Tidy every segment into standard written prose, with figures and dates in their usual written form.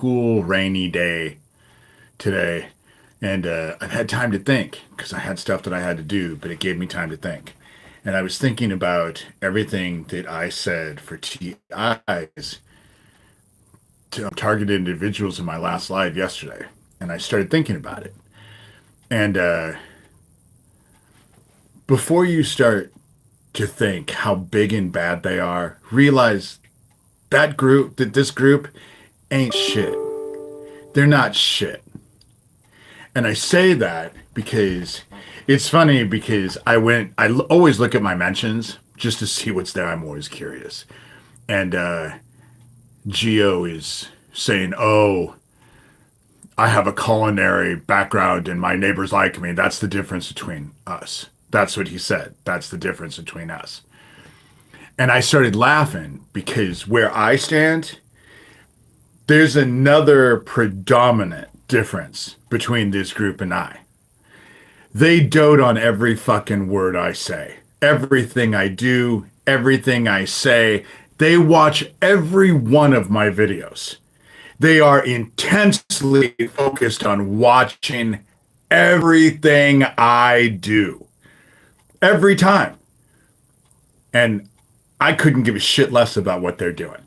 cool, rainy day today, and I've had time to think because I had stuff that I had to do, but it gave me time to think. And I was thinking about everything that I said for TIs to targeted individuals in my last live yesterday, and I started thinking about it. And before you start to think how big and bad they are, realize that this group ain't shit. They're not shit. And I say that because it's funny because always look at my mentions just to see what's there. I'm always curious. And Geo is saying, "Oh, I have a culinary background and my neighbors like me. That's the difference between us." That's what he said. That's the difference between us. And I started laughing because where I stand, there's another predominant difference between this group and I. They dote on every fucking word I say, everything I do, everything I say. They watch every one of my videos. They are intensely focused on watching everything I do every time. And I couldn't give a shit less about what they're doing.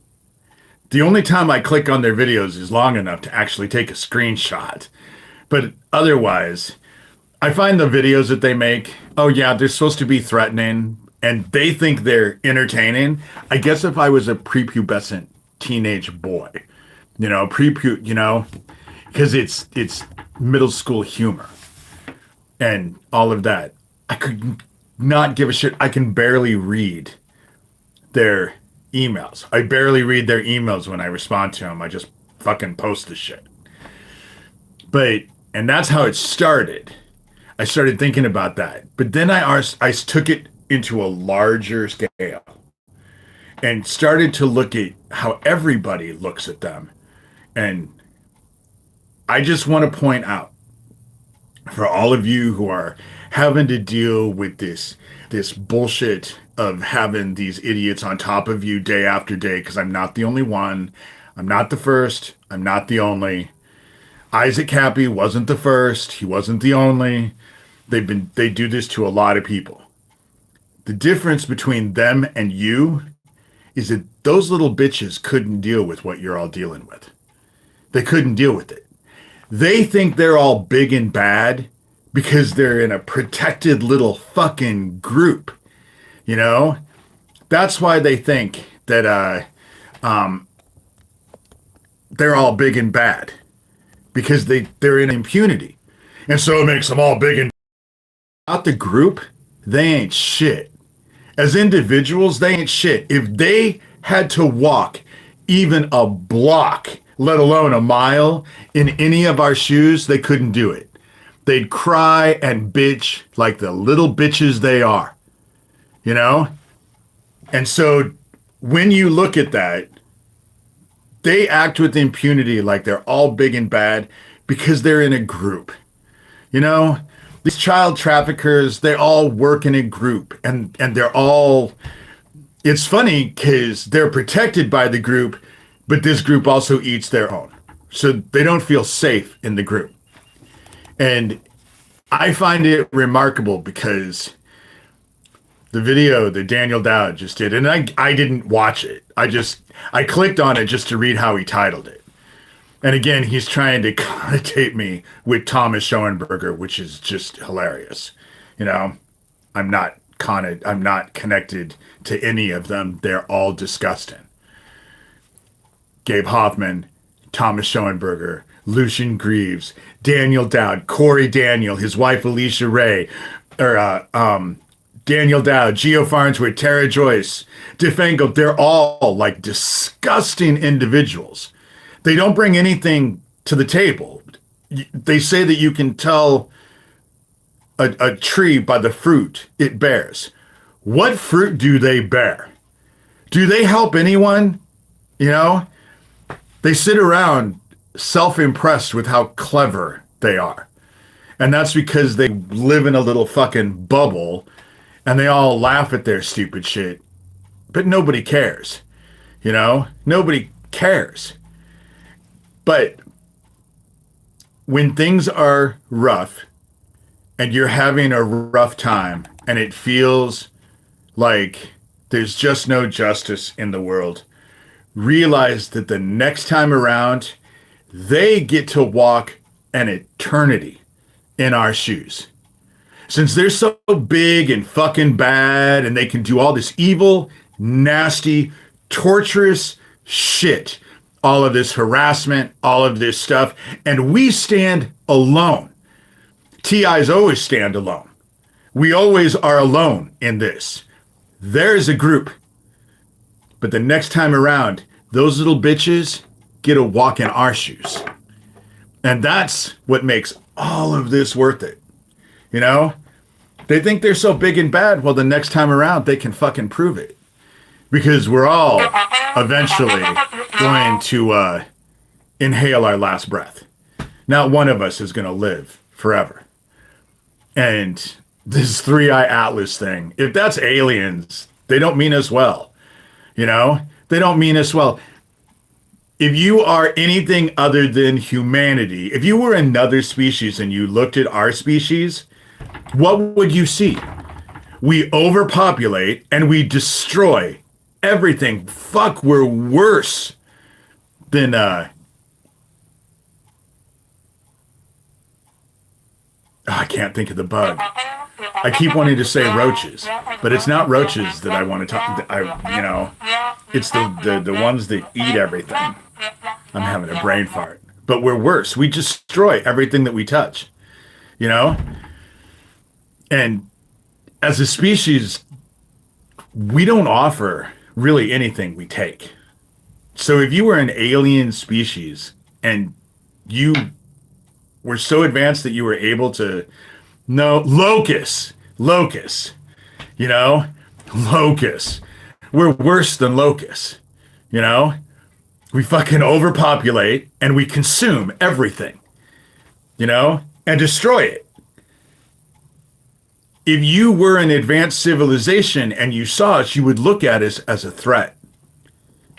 The only time I click on their videos is long enough to actually take a screenshot. But otherwise, I find the videos that they make, oh yeah, they're supposed to be threatening and they think they're entertaining. I guess if I was a prepubescent teenage boy, because it's middle school humor and all of that. I could not give a shit. I can barely read their emails. I barely read their emails when I respond to them. I just fucking post the shit. And that's how it started. I started thinking about that. But then I took it into a larger scale and started to look at how everybody looks at them. And I just want to point out for all of you who are having to deal with this bullshit of having these idiots on top of you day after day, because I'm not the only one. I'm not the first. I'm not the only. Isaac Cappy wasn't the first. He wasn't the only. They do this to a lot of people. The difference between them and you is that those little bitches couldn't deal with what you're all dealing with. They couldn't deal with it. They think they're all big and bad because they're in a protected little fucking group. You know? That's why they think that they're all big and bad. Because they're in impunity. And so it makes them all big and out the group, they ain't shit. As individuals, they ain't shit. If they had to walk even a block, let alone a mile, in any of our shoes, they couldn't do it. They'd cry and bitch like the little bitches they are. You know? And so when you look at that, they act with impunity like they're all big and bad because they're in a group. You know? These child traffickers, they all work in a group and they're all, it's funny because they're protected by the group, but this group also eats their own. So they don't feel safe in the group. And I find it remarkable because the video that Daniel Dowd just did, and I didn't watch it. I clicked on it just to read how he titled it. And again, he's trying to connotate me with Thomas Schoenberger, which is just hilarious. You know, I'm not connected to any of them. They're all disgusting. Gabe Hoffman, Thomas Schoenberger, Lucian Greaves, Daniel Dowd, Corey Daniel, his wife Alicia Ray, Daniel Dowd, Geo Farnsworth, Tara Joyce, DeFango. They're all like disgusting individuals. They don't bring anything to the table. They say that you can tell a tree by the fruit it bears. What fruit do they bear? Do they help anyone? You know, they sit around self-impressed with how clever they are. And that's because they live in a little fucking bubble and they all laugh at their stupid shit. But nobody cares. You know, nobody cares. But when things are rough and you're having a rough time and it feels like there's just no justice in the world, realize that the next time around, they get to walk an eternity in our shoes. Since they're so big and fucking bad and they can do all this evil, nasty, torturous shit, all of this harassment, all of this stuff, and we stand alone. TIs always stand alone. We always are alone in this. There's a group. But the next time around, those little bitches get a walk in our shoes. And that's what makes all of this worth it. You know? They think they're so big and bad. Well, the next time around, they can fucking prove it. Because we're all eventually going to inhale our last breath. Not one of us is going to live forever. And this three-eye atlas thing, if that's aliens, they don't mean us well. You know? They don't mean us well. If you are anything other than humanity, if you were another species and you looked at our species, what would you see? We overpopulate and we destroy everything. Fuck, we're worse than I can't think of the bug. I keep wanting to say roaches, but it's not roaches that I want to talk. It's the ones that eat everything. I'm having a brain fart. But we're worse. We destroy everything that we touch. You know? And as a species, we don't offer really anything we take. So if you were an alien species and you were so advanced that you were able to locusts, you know, locusts. We're worse than locusts, you know? We fucking overpopulate and we consume everything, you know, and destroy it. If you were an advanced civilization and you saw us, you would look at us as a threat,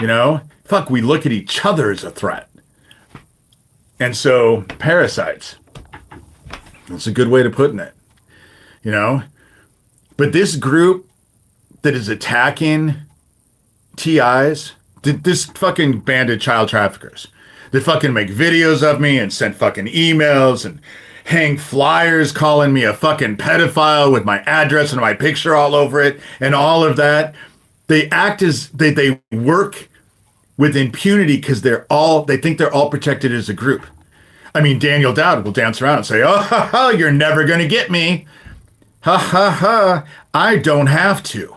you know? Fuck, we look at each other as a threat. And so, parasites. That's a good way to put it, you know? But this group that is attacking TIs, this fucking banded child traffickers, that fucking make videos of me and send fucking emails and hang flyers calling me a fucking pedophile with my address and my picture all over it and all of that. They act as they work with impunity because they think they're all protected as a group. I mean, Daniel Dowd will dance around and say, "Oh, ha, ha, you're never going to get me. Ha, ha, ha. I don't have to.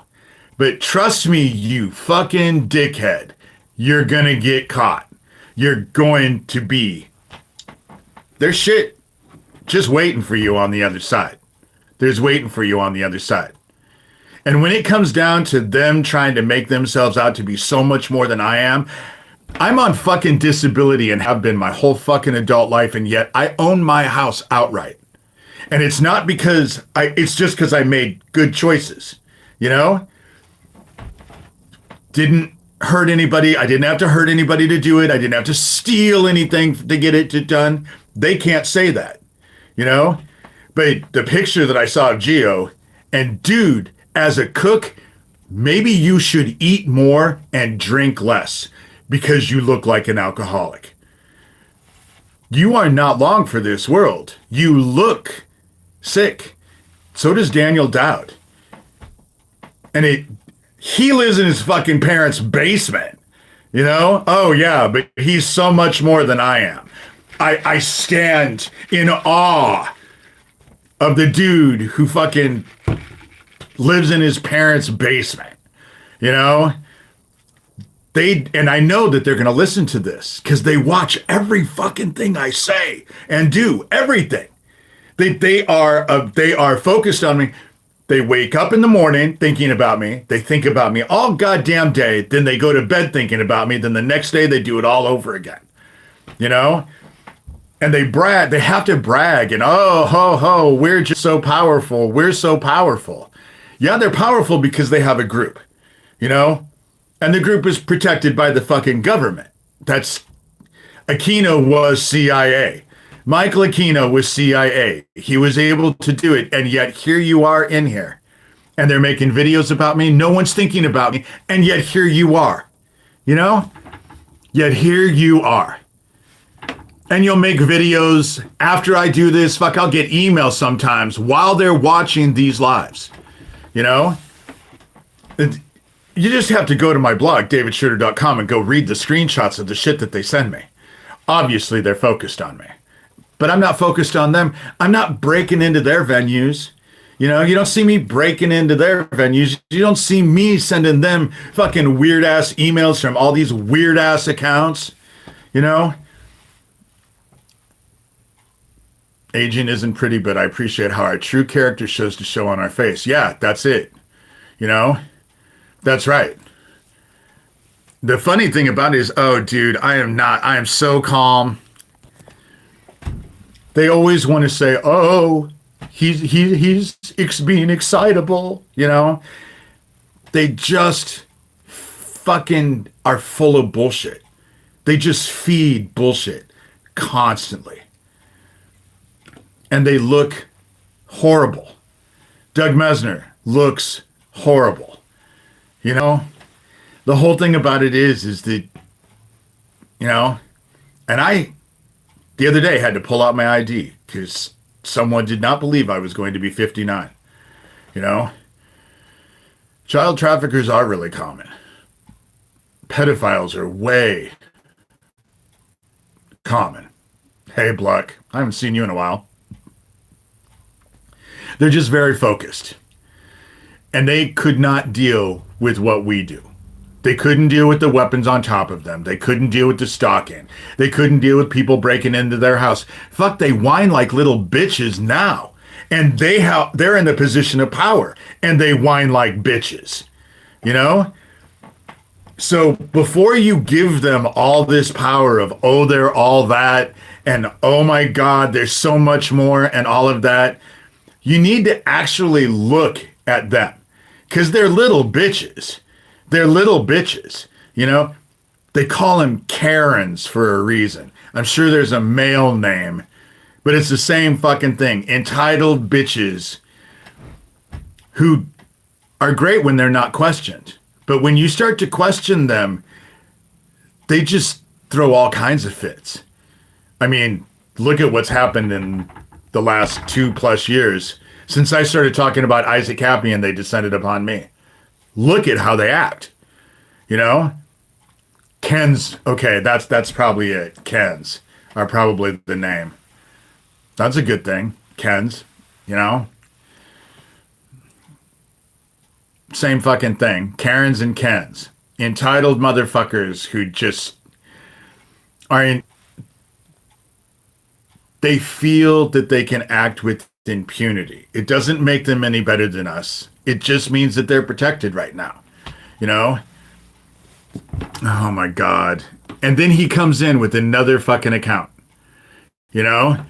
But trust me, you fucking dickhead. You're going to get caught. You're going to be. There's shit just waiting for you on the other side. There's waiting for you on the other side. And when it comes down to them trying to make themselves out to be so much more than I am, I'm on fucking disability and have been my whole fucking adult life, and yet I own my house outright. And it's not because it's just because I made good choices, you know? Didn't hurt anybody. I didn't have to hurt anybody to do it. I didn't have to steal anything to get it done. They can't say that, you know? But the picture that I saw of Gio, and dude, as a cook, maybe you should eat more and drink less because you look like an alcoholic. You are not long for this world. You look sick. So does Daniel Dowd. And he lives in his fucking parents' basement. You know? Oh yeah, but he's so much more than I am. I stand in awe of the dude who fucking lives in his parents' basement. You know? And I know that they're going to listen to this because they watch every fucking thing I say and do everything. They are focused on me. They wake up in the morning thinking about me. They think about me all goddamn day. Then they go to bed thinking about me. Then the next day they do it all over again. You know? And they brag. They have to brag. And oh, ho, ho, we're just so powerful. We're so powerful. Yeah, they're powerful because they have a group. You know? And the group is protected by the fucking government. Aquino was CIA. Michael Aquino was CIA. He was able to do it, and yet here you are in here, and they're making videos about me. No one's thinking about me, and yet here you are. You know? Yet here you are. And you'll make videos after I do this. Fuck, I'll get emails sometimes while they're watching these lives. You know? You just have to go to my blog, davidshurter.com, and go read the screenshots of the shit that they send me. Obviously, they're focused on me. But I'm not focused on them. I'm not breaking into their venues. You know, you don't see me breaking into their venues. You don't see me sending them fucking weird-ass emails from all these weird-ass accounts. You know? Aging isn't pretty, but I appreciate how our true character shows to show on our face. Yeah, that's it. You know? That's right. The funny thing about it is, oh, dude, I am so calm. They always want to say, oh, he's being excitable, you know? They just fucking are full of bullshit. They just feed bullshit constantly. And they look horrible. Doug Mesner looks horrible. You know? The whole thing about it is that, you know, and I, the other day, had to pull out my ID because someone did not believe I was going to be 59. You know? Child traffickers are really common. Pedophiles are way common. Hey, Bluck, I haven't seen you in a while. They're just very focused. And they could not deal with what we do. They couldn't deal with the weapons on top of them. They couldn't deal with the stalking. They couldn't deal with people breaking into their house. Fuck, they whine like little bitches now. And they're in the position of power. And they whine like bitches. You know? So before you give them all this power of, oh, they're all that, and oh my God, there's so much more, and all of that, you need to actually look at them. Because they're little bitches. They're little bitches, you know? They call them Karens for a reason. I'm sure there's a male name, but it's the same fucking thing. Entitled bitches who are great when they're not questioned. But when you start to question them, they just throw all kinds of fits. I mean, look at what's happened in the last 2+ years. Since I started talking about Isaac Happy and they descended upon me. Look at how they act. You know? Ken's, okay, that's probably it. Ken's are probably the name. That's a good thing. Ken's, you know? Same fucking thing. Karens and Kens. Entitled motherfuckers who just are in. They feel that they can act with impunity. It doesn't make them any better than us. It just means that they're protected right now. You know? Oh my God. And then he comes in with another fucking account. You know?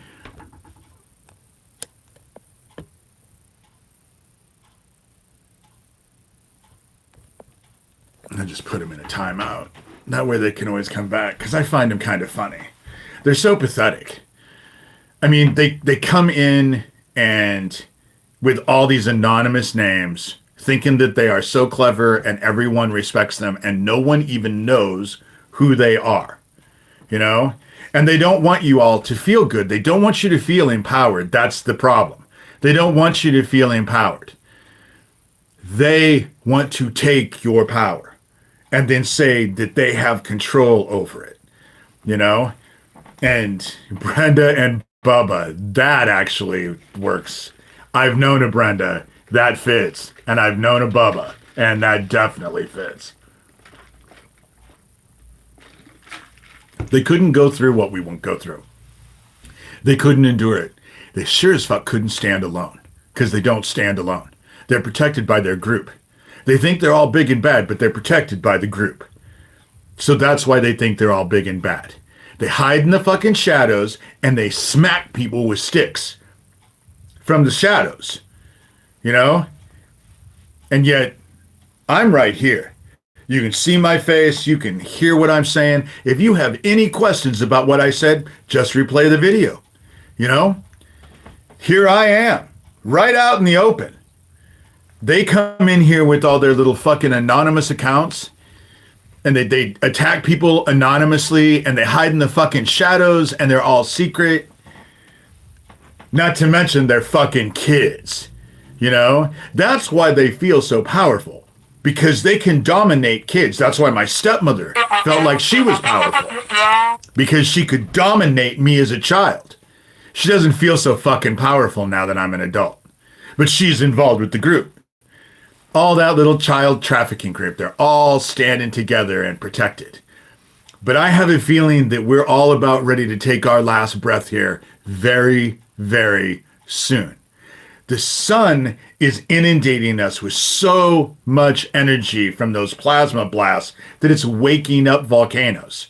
I just put him in a timeout. That way they can always come back. Because I find them kind of funny. They're so pathetic. I mean, they come in and with all these anonymous names, thinking that they are so clever and everyone respects them and no one even knows who they are, you know? And they don't want you all to feel good. They don't want you to feel empowered. That's the problem. They don't want you to feel empowered. They want to take your power and then say that they have control over it, you know? And Brenda and Bubba, that actually works. I've known a Brenda, that fits. And I've known a Bubba, and that definitely fits. They couldn't go through what we won't go through. They couldn't endure it. They sure as fuck couldn't stand alone, because they don't stand alone. They're protected by their group. They think they're all big and bad, but they're protected by the group. So that's why they think they're all big and bad. They hide in the fucking shadows, and they smack people with sticks from the shadows, you know? And yet, I'm right here. You can see my face. You can hear what I'm saying. If you have any questions about what I said, just replay the video. You know, here I am, right out in the open. They come in here with all their little fucking anonymous accounts and they attack people anonymously and they hide in the fucking shadows and they're all secret. Not to mention they're fucking kids. You know, that's why they feel so powerful, because they can dominate kids. That's why my stepmother felt like she was powerful, because she could dominate me as a child. She doesn't feel so fucking powerful now that I'm an adult, but she's involved with the group. All that little child trafficking group, they're all standing together and protected. But I have a feeling that we're all about ready to take our last breath here very, very soon. The sun is inundating us with so much energy from those plasma blasts that it's waking up volcanoes.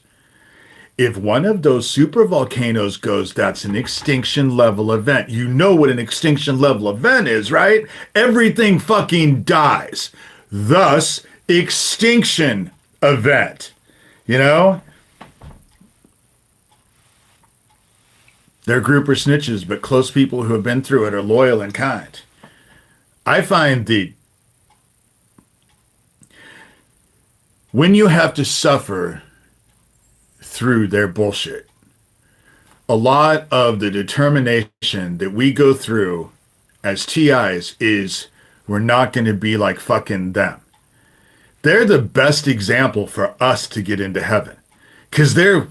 If one of those super volcanoes goes, that's an extinction level event. You know what an extinction level event is, right? Everything fucking dies. Thus, extinction event. You know? They're grouper snitches, but close people who have been through it are loyal and kind. I find that when you have to suffer through their bullshit, a lot of the determination that we go through as TIs is we're not going to be like fucking them. They're the best example for us to get into heaven, because they're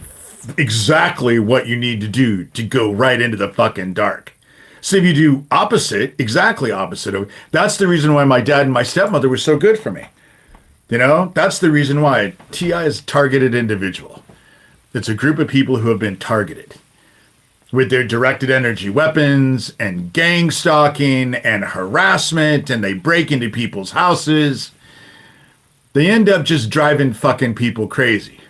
exactly what you need to do to go right into the fucking dark. So if you do opposite, exactly opposite of, that's the reason why my dad and my stepmother were so good for me. You know, that's the reason why TI is a targeted individual. It's a group of people who have been targeted with their directed energy weapons and gang stalking and harassment, and they break into people's houses. They end up just driving fucking people crazy.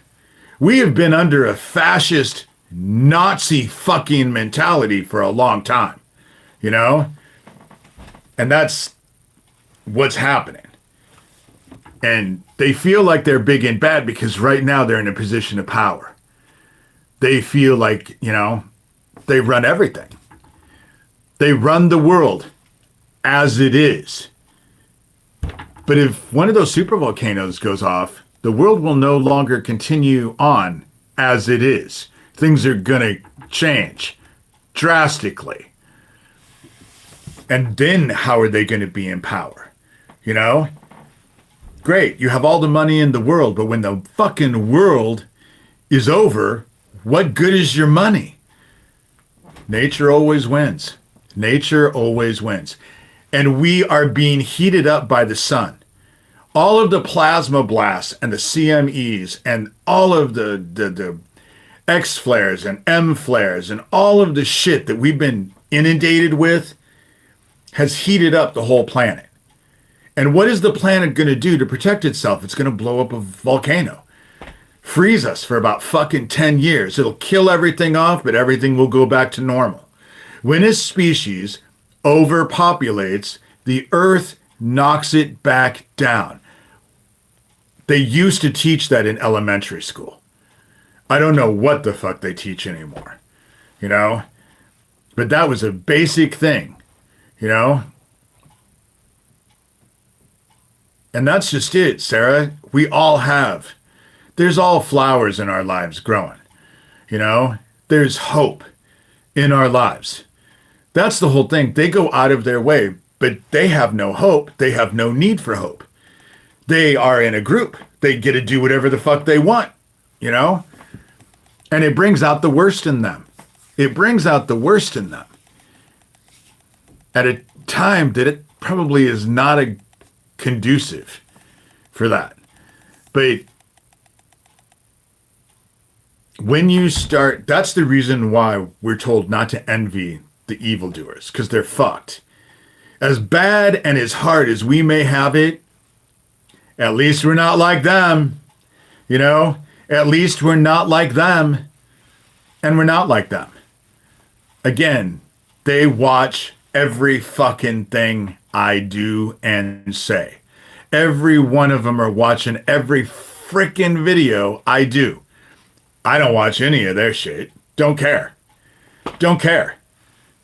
We have been under a fascist Nazi fucking mentality for a long time, you know? And that's what's happening. And they feel like they're big and bad because right now they're in a position of power. They feel like, you know, they run everything. They run the world as it is. But if one of those supervolcanoes goes off, the world will no longer continue on as it is. Things are going to change drastically. And then how are they going to be in power? You know? Great, you have all the money in the world, but when the fucking world is over, what good is your money? Nature always wins. Nature always wins. And we are being heated up by the sun. All of the plasma blasts and the CMEs and all of the X flares and M flares and all of the shit that we've been inundated with has heated up the whole planet. And what is the planet going to do to protect itself? It's going to blow up a volcano. Freeze us for about fucking 10 years. It'll kill everything off, but everything will go back to normal. When a species overpopulates, the earth knocks it back down. They used to teach that in elementary school. I don't know what the fuck they teach anymore, you know? But that was a basic thing, you know? And that's just it, Sarah. We all have. There's all flowers in our lives growing, you know? There's hope in our lives. That's the whole thing. They go out of their way, but they have no hope. They have no need for hope. They are in a group. They get to do whatever the fuck they want, you know? And it brings out the worst in them. It brings out the worst in them. At a time that it probably is not a conducive for that. But when you start, that's the reason why we're told not to envy the evildoers, because they're fucked. As bad and as hard as we may have it, at least we're not like them, you know? At least we're not like them, and we're not like them. Again, they watch every fucking thing I do and say. every one of them are watching every freaking video I do. I don't watch any of their shit. Don't care. Don't care.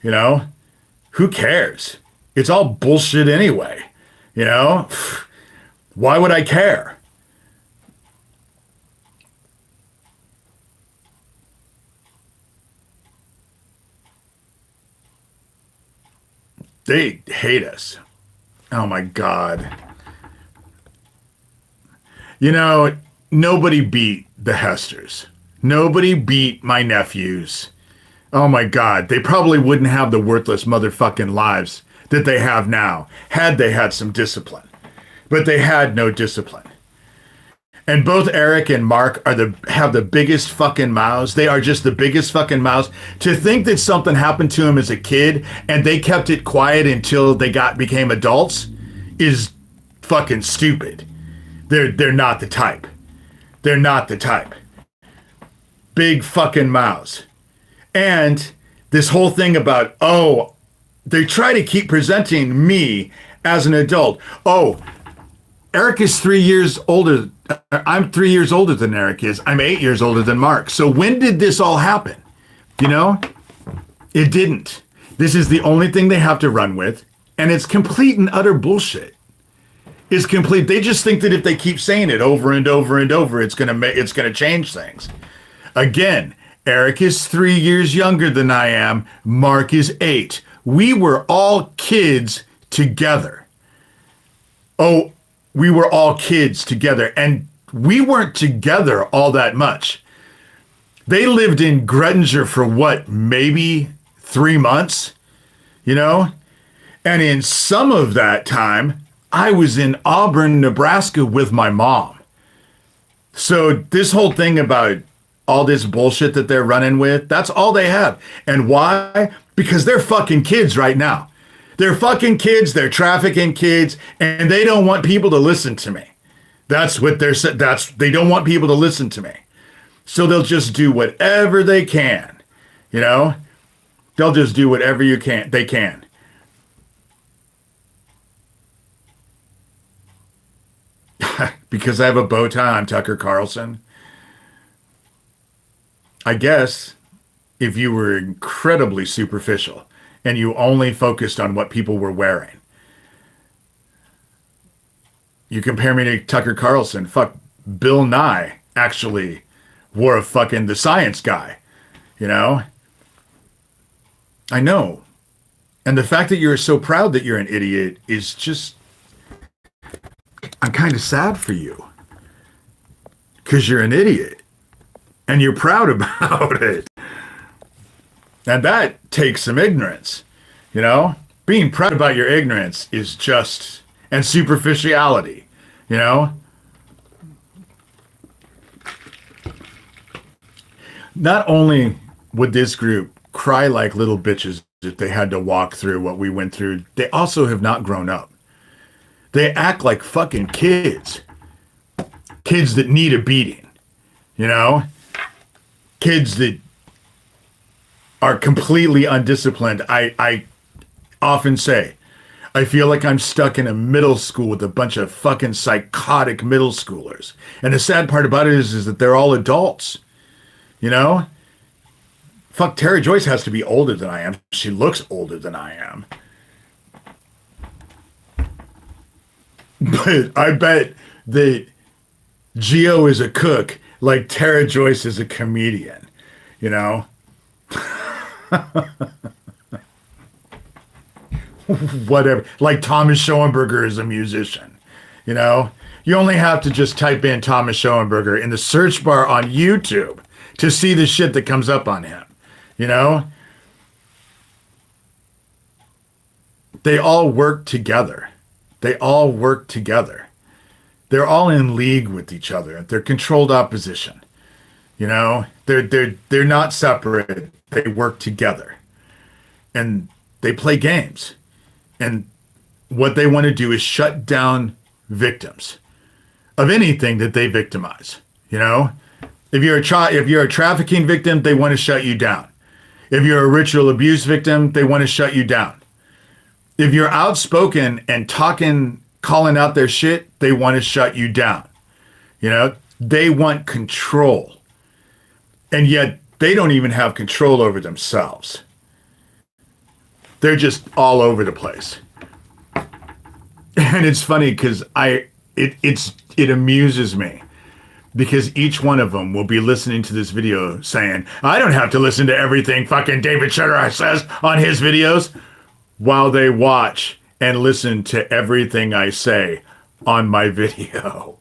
You know? Who cares? It's all bullshit anyway. You know? Why would I care? They hate us. Oh my God. You know, nobody beat the Hesters. Nobody beat my nephews. Oh my God. They probably wouldn't have the worthless motherfucking lives that they have now had they had some discipline. But they had no discipline. And both Eric and Mark have the biggest fucking mouths. They are just the biggest fucking mouths. To think that something happened to them as a kid and they kept it quiet until they became adults is fucking stupid. They're not the type. They're not the type. Big fucking mouths. And this whole thing about, oh, they try to keep presenting me as an adult. Oh, Eric is 3 years older. I'm 3 years older than Eric is. I'm 8 years older than Mark. So when did this all happen? You know, it didn't. This is the only thing they have to run with. And it's complete and utter bullshit. It's complete. They just think that if they keep saying it over and over and over, it's gonna change things. Again, Eric is 3 years younger than I am. Mark is 8. We were all kids together. Oh, we were all kids together, and we weren't together all that much. They lived in Gretinger for what, maybe 3 months, you know? And in some of that time, I was in Auburn, Nebraska with my mom. So this whole thing about all this bullshit that they're running with, that's all they have. And why? Because they're fucking kids right now. They're fucking kids, they're trafficking kids, and they don't want people to listen to me. That's what they don't want people to listen to me. So they'll just do whatever they can, you know? They'll just do whatever they can. Because I have a bow tie, I'm Tucker Carlson. I guess if you were incredibly superficial and you only focused on what people were wearing. You compare me to Tucker Carlson. Fuck, Bill Nye actually wore a fucking the science guy, you know? I know. And the fact that you're so proud that you're an idiot is just, I'm kind of sad for you. Because you're an idiot. And you're proud about it. And that takes some ignorance, you know? Being proud about your ignorance is just, and superficiality, you know? Not only would this group cry like little bitches if they had to walk through what we went through, they also have not grown up. They act like fucking kids. Kids that need a beating, you know? Kids that are completely undisciplined. I often say, I feel like I'm stuck in a middle school with a bunch of fucking psychotic middle schoolers. And the sad part about it is that they're all adults, you know? Fuck, Tara Joyce has to be older than I am. She looks older than I am. But I bet that Gio is a cook like Tara Joyce is a comedian, you know? Whatever. Like Thomas Schoenberger is a musician, you know? You only have to just type in Thomas Schoenberger in the search bar on YouTube to see the shit that comes up on him, you know? They all work together. They all work together. They're all in league with each other. They're controlled opposition. You know, they're not separate. They work together. And they play games. And what they want to do is shut down victims of anything that they victimize. You know, if you're a trafficking victim, they want to shut you down. If you're a ritual abuse victim, they want to shut you down. If you're outspoken and talking calling out their shit, they want to shut you down. You know, they want control. And yet they don't even have control over themselves. They're just all over the place. And it's funny because it amuses me because each one of them will be listening to this video saying, I don't have to listen to everything fucking David Shurter says on his videos, while they watch and listen to everything I say on my video.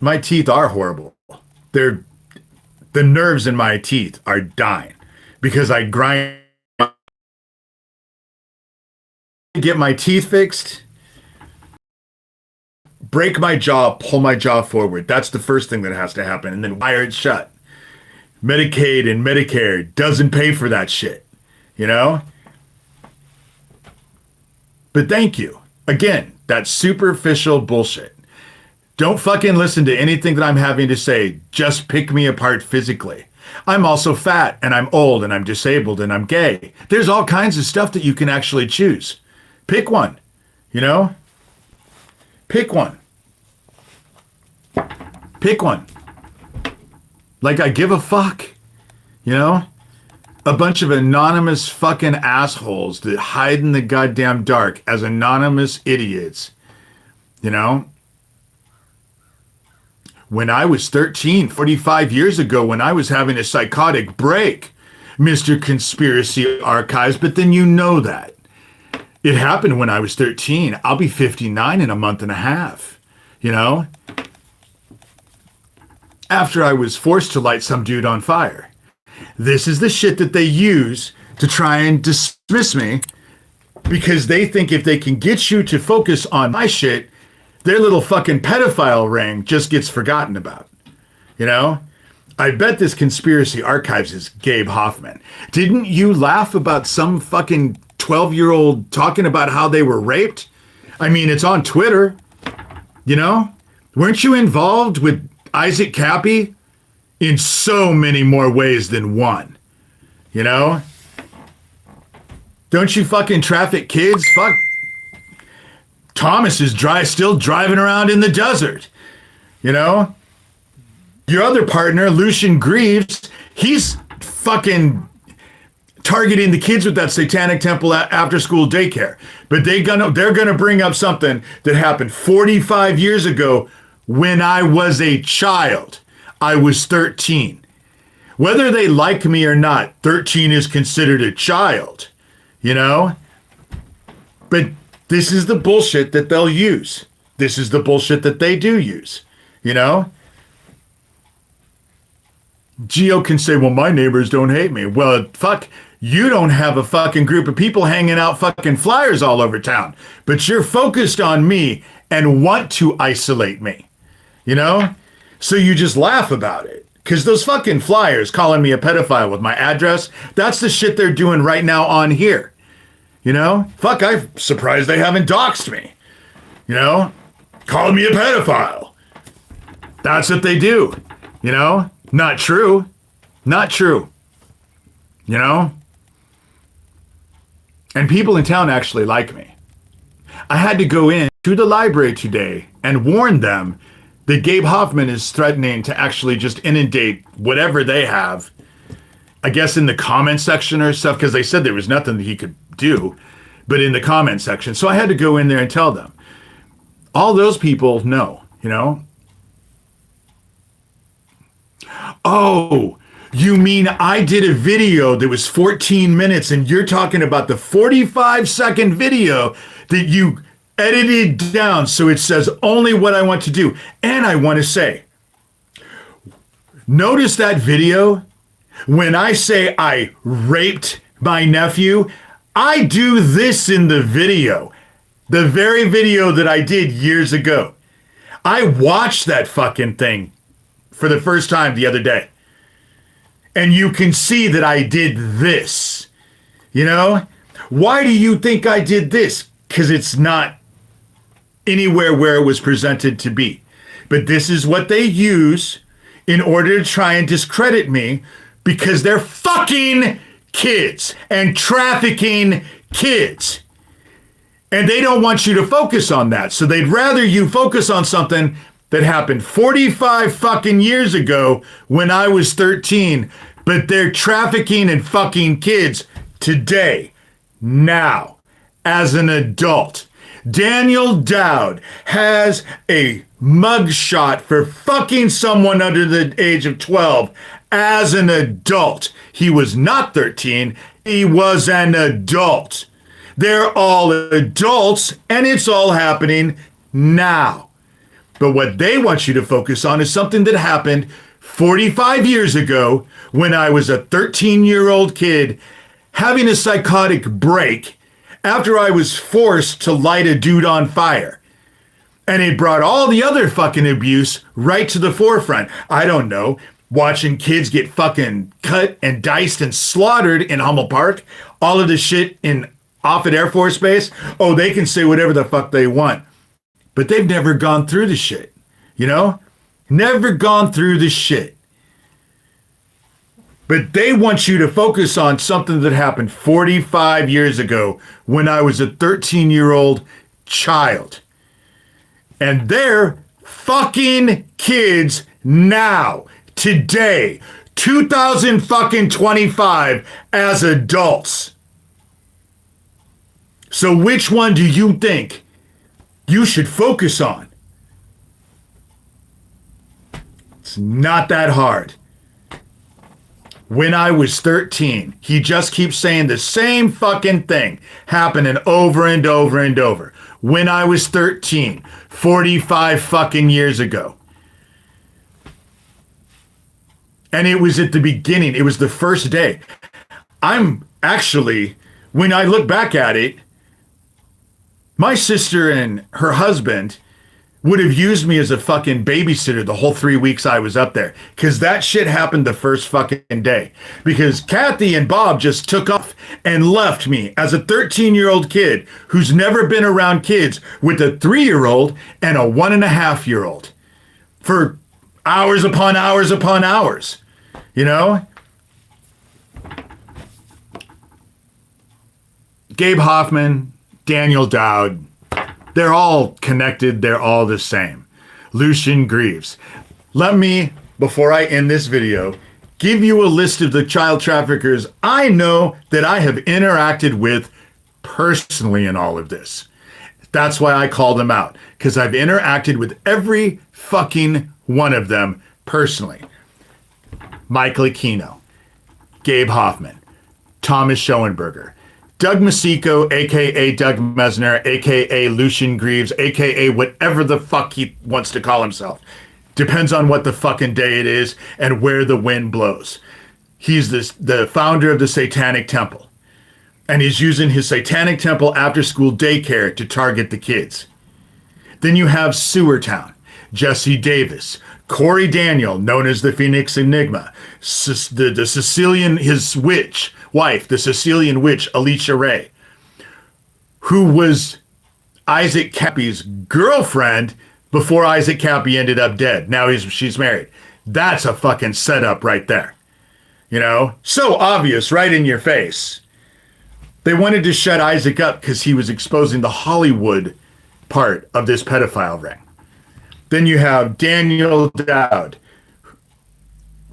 My teeth are horrible. The nerves in my teeth are dying because I grind. Get my teeth fixed, break my jaw, pull my jaw forward. That's the first thing that has to happen, and then wire it shut. Medicaid and Medicare doesn't pay for that shit, you know? But thank you. Again, that's superficial bullshit. Don't fucking listen to anything that I'm having to say. Just pick me apart physically. I'm also fat, and I'm old, and I'm disabled, and I'm gay. There's all kinds of stuff that you can actually choose. Pick one, you know? Pick one. Pick one. Like I give a fuck, you know? A bunch of anonymous fucking assholes that hide in the goddamn dark as anonymous idiots, you know? When I was 13, 45 years ago, when I was having a psychotic break, Mr. Conspiracy Archives, but then you know that. It happened when I was 13. I'll be 59 in a month and a half, you know? After I was forced to light some dude on fire. This is the shit that they use to try and dismiss me because they think if they can get you to focus on my shit, their little fucking pedophile ring just gets forgotten about, you know? I bet this Conspiracy Archives is Gabe Hoffman. Didn't you laugh about some fucking 12-year-old talking about how they were raped? I mean, it's on Twitter, you know? Weren't you involved with Isaac Cappy? In so many more ways than one, you know? Don't you fucking traffic kids? Fuck. Thomas is still driving around in the desert, you know? Your other partner, Lucian Greaves, he's fucking targeting the kids with that satanic temple after school daycare. But they're gonna bring up something that happened 45 years ago when I was a child. I was 13. Whether they like me or not, 13 is considered a child, you know? But this is the bullshit that they'll use. This is the bullshit that they do use, you know? Geo can say, well, my neighbors don't hate me. Well, fuck, you don't have a fucking group of people hanging out fucking flyers all over town, but you're focused on me and want to isolate me, you know? So you just laugh about it. Because those fucking flyers calling me a pedophile with my address, that's the shit they're doing right now on here. You know? Fuck, I'm surprised they haven't doxed me. You know? Calling me a pedophile. That's what they do. You know? Not true. Not true. You know? And people in town actually like me. I had to go in to the library today and warn them that Gabe Hoffman is threatening to actually just inundate whatever they have, I guess in the comment section or stuff, because they said there was nothing that he could do, but in the comment section. So I had to go in there and tell them. All those people know, you know? Oh, you mean I did a video that was 14 minutes and you're talking about the 45-second video that you edited down so it says only what I want to do. And I want to say, notice that video? When I say I raped my nephew, I do this in the video. The very video that I did years ago. I watched that fucking thing for the first time the other day. And you can see that I did this. You know? Why do you think I did this? Because it's not anywhere where it was presented to be. But this is what they use in order to try and discredit me because they're fucking kids and trafficking kids. And they don't want you to focus on that. So they'd rather you focus on something that happened 45 fucking years ago when I was 13, but they're trafficking and fucking kids today, now, as an adult. Daniel Dowd has a mugshot for fucking someone under the age of 12 as an adult. He was not 13, he was an adult. They're all adults, and it's all happening now. But what they want you to focus on is something that happened 45 years ago when I was a 13-year-old kid having a psychotic break after I was forced to light a dude on fire. And it brought all the other fucking abuse right to the forefront. I don't know, watching kids get fucking cut and diced and slaughtered in Hummel Park, all of the shit in Offutt Air Force Base. Oh, they can say whatever the fuck they want. But they've never gone through the shit, you know? Never gone through the shit. But they want you to focus on something that happened 45 years ago when I was a 13-year-old child. And they're fucking kids now, today, 2025 as adults. So which one do you think you should focus on? It's not that hard. When I was 13, he just keeps saying the same fucking thing, happening over and over and over. When I was 13, 45 fucking years ago. And it was at the beginning, it was the first day. I'm actually, when I look back at it, my sister and her husband would have used me as a fucking babysitter the whole 3 weeks I was up there. Because that shit happened the first fucking day. Because Kathy and Bob just took off and left me as a 13-year-old kid who's never been around kids with a 3-year-old and a 1.5-year-old for hours upon hours upon hours. You know? Gabe Hoffman, Daniel Dowd, they're all connected. They're all the same. Lucien Greaves. Let me, before I end this video, give you a list of the child traffickers I know that I have interacted with personally in all of this. That's why I call them out, because I've interacted with every fucking one of them personally. Michael Aquino, Gabe Hoffman, Thomas Schoenberger, Doug Masico, a.k.a. Doug Mesner, a.k.a. Lucien Greaves, a.k.a. whatever the fuck he wants to call himself. Depends on what the fucking day it is and where the wind blows. He's the founder of the Satanic Temple. And he's using his Satanic Temple after-school daycare to target the kids. Then you have Sewertown, Jesse Davis, Corey Daniel, known as the Phoenix Enigma, the Sicilian, his witch wife, the Sicilian witch, Alicia Ray, who was Isaac Cappy's girlfriend before Isaac Cappy ended up dead. Now she's married. That's a fucking setup right there. You know? So obvious, right in your face. They wanted to shut Isaac up because he was exposing the Hollywood part of this pedophile ring. Then you have Daniel Dowd,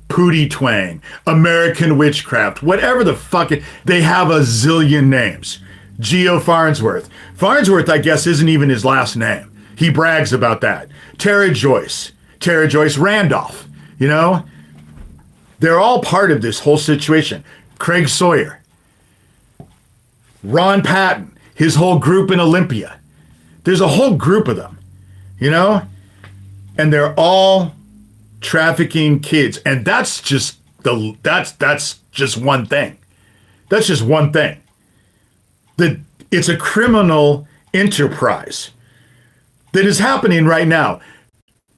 Pootie Twang, American Witchcraft, whatever the fuck they have a zillion names. Geo Farnsworth. Farnsworth, I guess, isn't even his last name. He brags about that. Tara Joyce Randolph, you know? They're all part of this whole situation. Craig Sawyer, Ron Patton, his whole group in Olympia. There's a whole group of them, you know? And they're all trafficking kids. And that's just that's just one thing. That's just one thing. It's a criminal enterprise that is happening right now.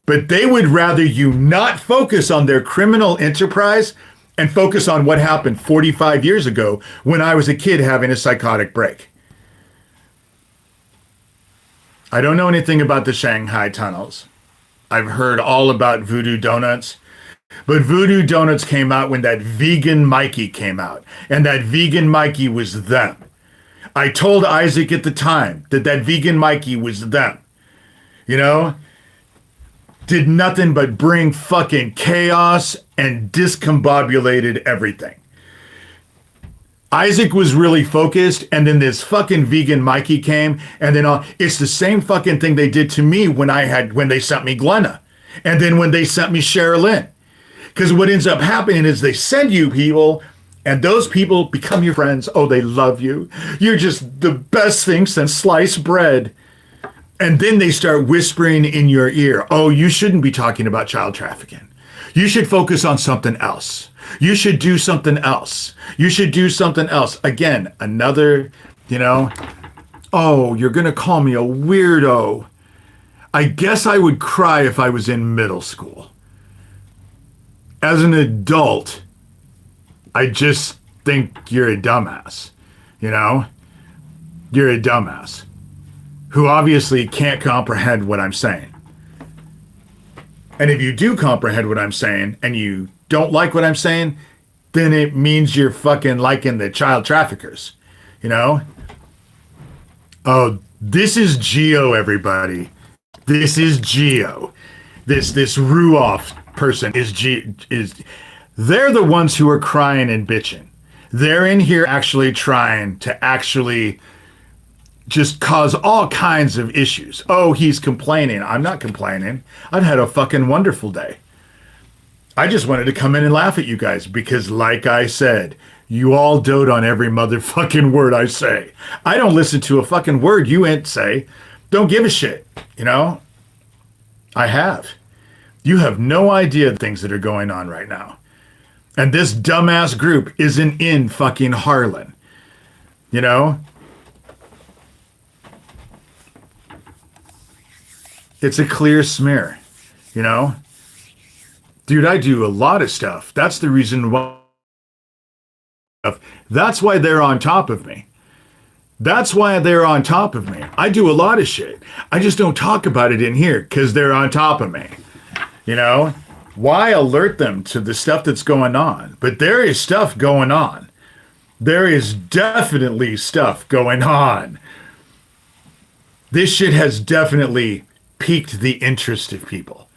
But they would rather you not focus on their criminal enterprise and focus on what happened 45 years ago when I was a kid having a psychotic break. I don't know anything about the Shanghai tunnels. I've heard all about voodoo donuts. But Voodoo Donuts came out when that vegan Mikey came out, and that vegan Mikey was them. I told Isaac at the time that that vegan Mikey was them. You know, did nothing but bring fucking chaos and discombobulated everything. Isaac was really focused, and then this fucking vegan Mikey came, and then it's the same fucking thing they did to me when they sent me Glenna, and then when they sent me Sherilyn. Because what ends up happening is they send you people, and those people become your friends. Oh, they love you. You're just the best thing since sliced bread. And then they start whispering in your ear, oh, you shouldn't be talking about child trafficking. You should focus on something else. You should do something else. You should do something else. Again, another, oh, you're going to call me a weirdo. I guess I would cry if I was in middle school. As an adult, I just think you're a dumbass. You're a dumbass who obviously can't comprehend what I'm saying. And if you do comprehend what I'm saying and you don't like what I'm saying, then it means you're fucking liking the child traffickers. Oh, this is Geo, everybody. This is Geo. This Ruoff person is they're the ones who are crying and bitching. They're in here actually trying to actually just cause all kinds of issues. Oh, he's complaining. I'm not complaining. I've had a fucking wonderful day. I just wanted to come in and laugh at you guys because, like I said, you all dote on every motherfucking word I say. I don't listen to a fucking word you ain't say. Don't give a shit, I have. You have no idea the things that are going on right now. And this dumbass group isn't in fucking Harlan. It's a clear smear, Dude, I do a lot of stuff. That's the reason why. That's why they're on top of me. That's why they're on top of me. I do a lot of shit. I just don't talk about it in here because they're on top of me. Why alert them to the stuff that's going on? But there is stuff going on. There is definitely stuff going on. This shit has definitely piqued the interest of people.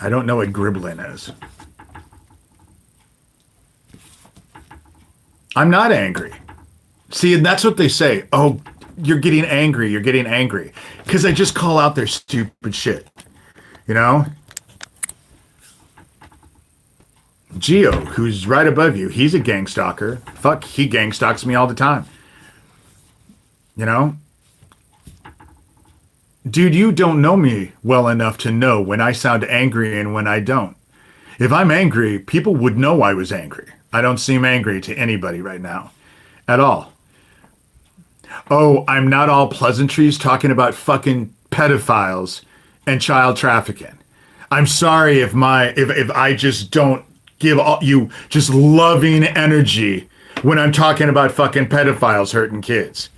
I don't know what gribbling is. I'm not angry. See, and that's what they say. Oh, you're getting angry. You're getting angry. Because I just call out their stupid shit. Geo, who's right above you, he's a gang stalker. Fuck, he gang stalks me all the time. Dude, you don't know me well enough to know when I sound angry and when I don't. If I'm angry, people would know I was angry. I don't seem angry to anybody right now. At all. Oh, I'm not all pleasantries talking about fucking pedophiles and child trafficking. I'm sorry if I just don't give you just loving energy when I'm talking about fucking pedophiles hurting kids.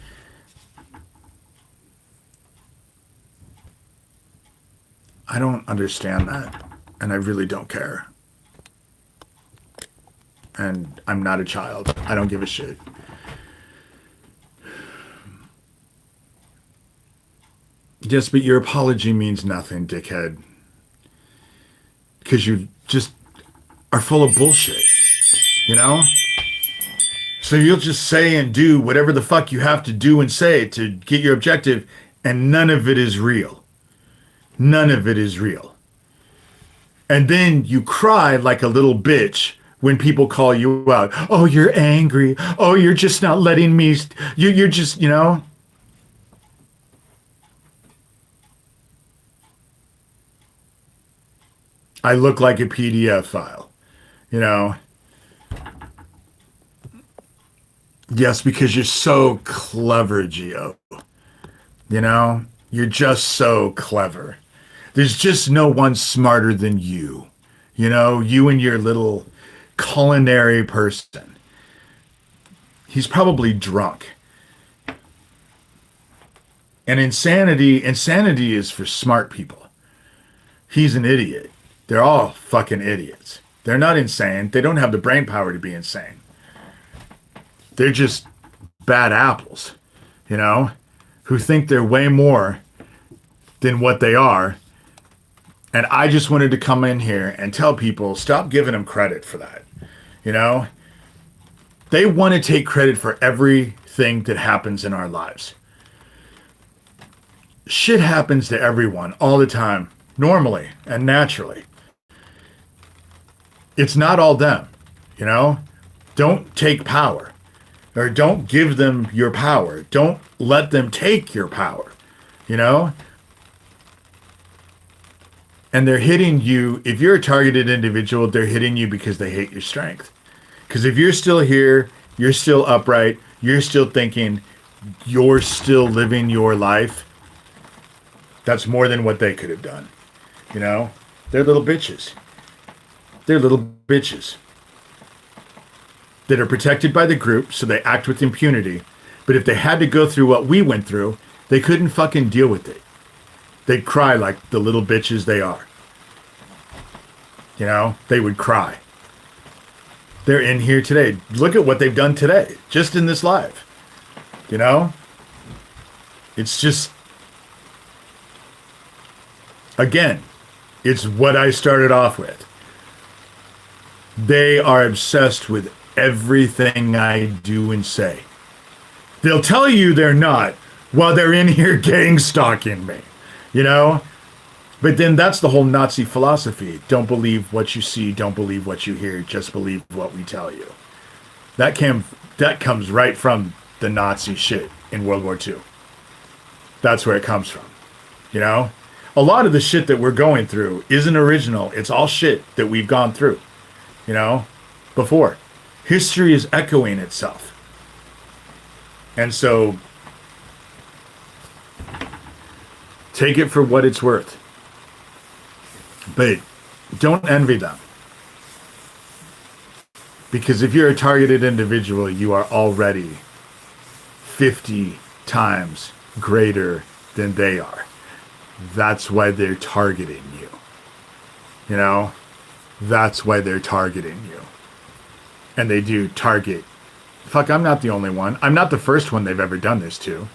I don't understand that, and I really don't care. And I'm not a child. I don't give a shit. Yes, but your apology means nothing, dickhead. Because you just are full of bullshit, So you'll just say and do whatever the fuck you have to do and say to get your objective, and none of it is real. None of it is real. And then you cry like a little bitch when people call you out. Oh, you're angry. Oh, you're just not letting me. You're just, I look like a PDF file, Yes, because you're so clever, Geo. You're just so clever. There's just no one smarter than you. You and your little culinary person. He's probably drunk. And insanity is for smart people. He's an idiot. They're all fucking idiots. They're not insane. They don't have the brain power to be insane. They're just bad apples, you know, who think they're way more than what they are. And I just wanted to come in here and tell people, stop giving them credit for that. You know, they want to take credit for everything that happens in our lives. Shit happens to everyone all the time, normally and naturally. It's not all them, you know? Don't take power, or don't give them your power. Don't let them take your power, you know? And they're hitting you. If you're a targeted individual, they're hitting you because they hate your strength. Because if you're still here, you're still upright, you're still thinking, you're still living your life, that's more than what they could have done. You know? They're little bitches. They're little bitches that are protected by the group, so they act with impunity. But if they had to go through what we went through, they couldn't fucking deal with it. They'd cry like the little bitches they are. You know, they would cry. They're in here today. Look at what they've done today, just in this live. You know? It's just, again, it's what I started off with. They are obsessed with everything I do and say. They'll tell you they're not while they're in here gang stalking me. You know? But then that's the whole Nazi philosophy. Don't believe what you see, don't believe what you hear, just believe what we tell you. That comes right from the Nazi shit in World War II. That's where it comes from. You know? A lot of the shit that we're going through isn't original. It's all shit that we've gone through. You know? Before. History is echoing itself. And so take it for what it's worth. But don't envy them. Because if you're a targeted individual, you are already 50 times greater than they are. That's why they're targeting you. You know? That's why they're targeting you. And they do target. Fuck, I'm not the only one. I'm not the first one they've ever done this to.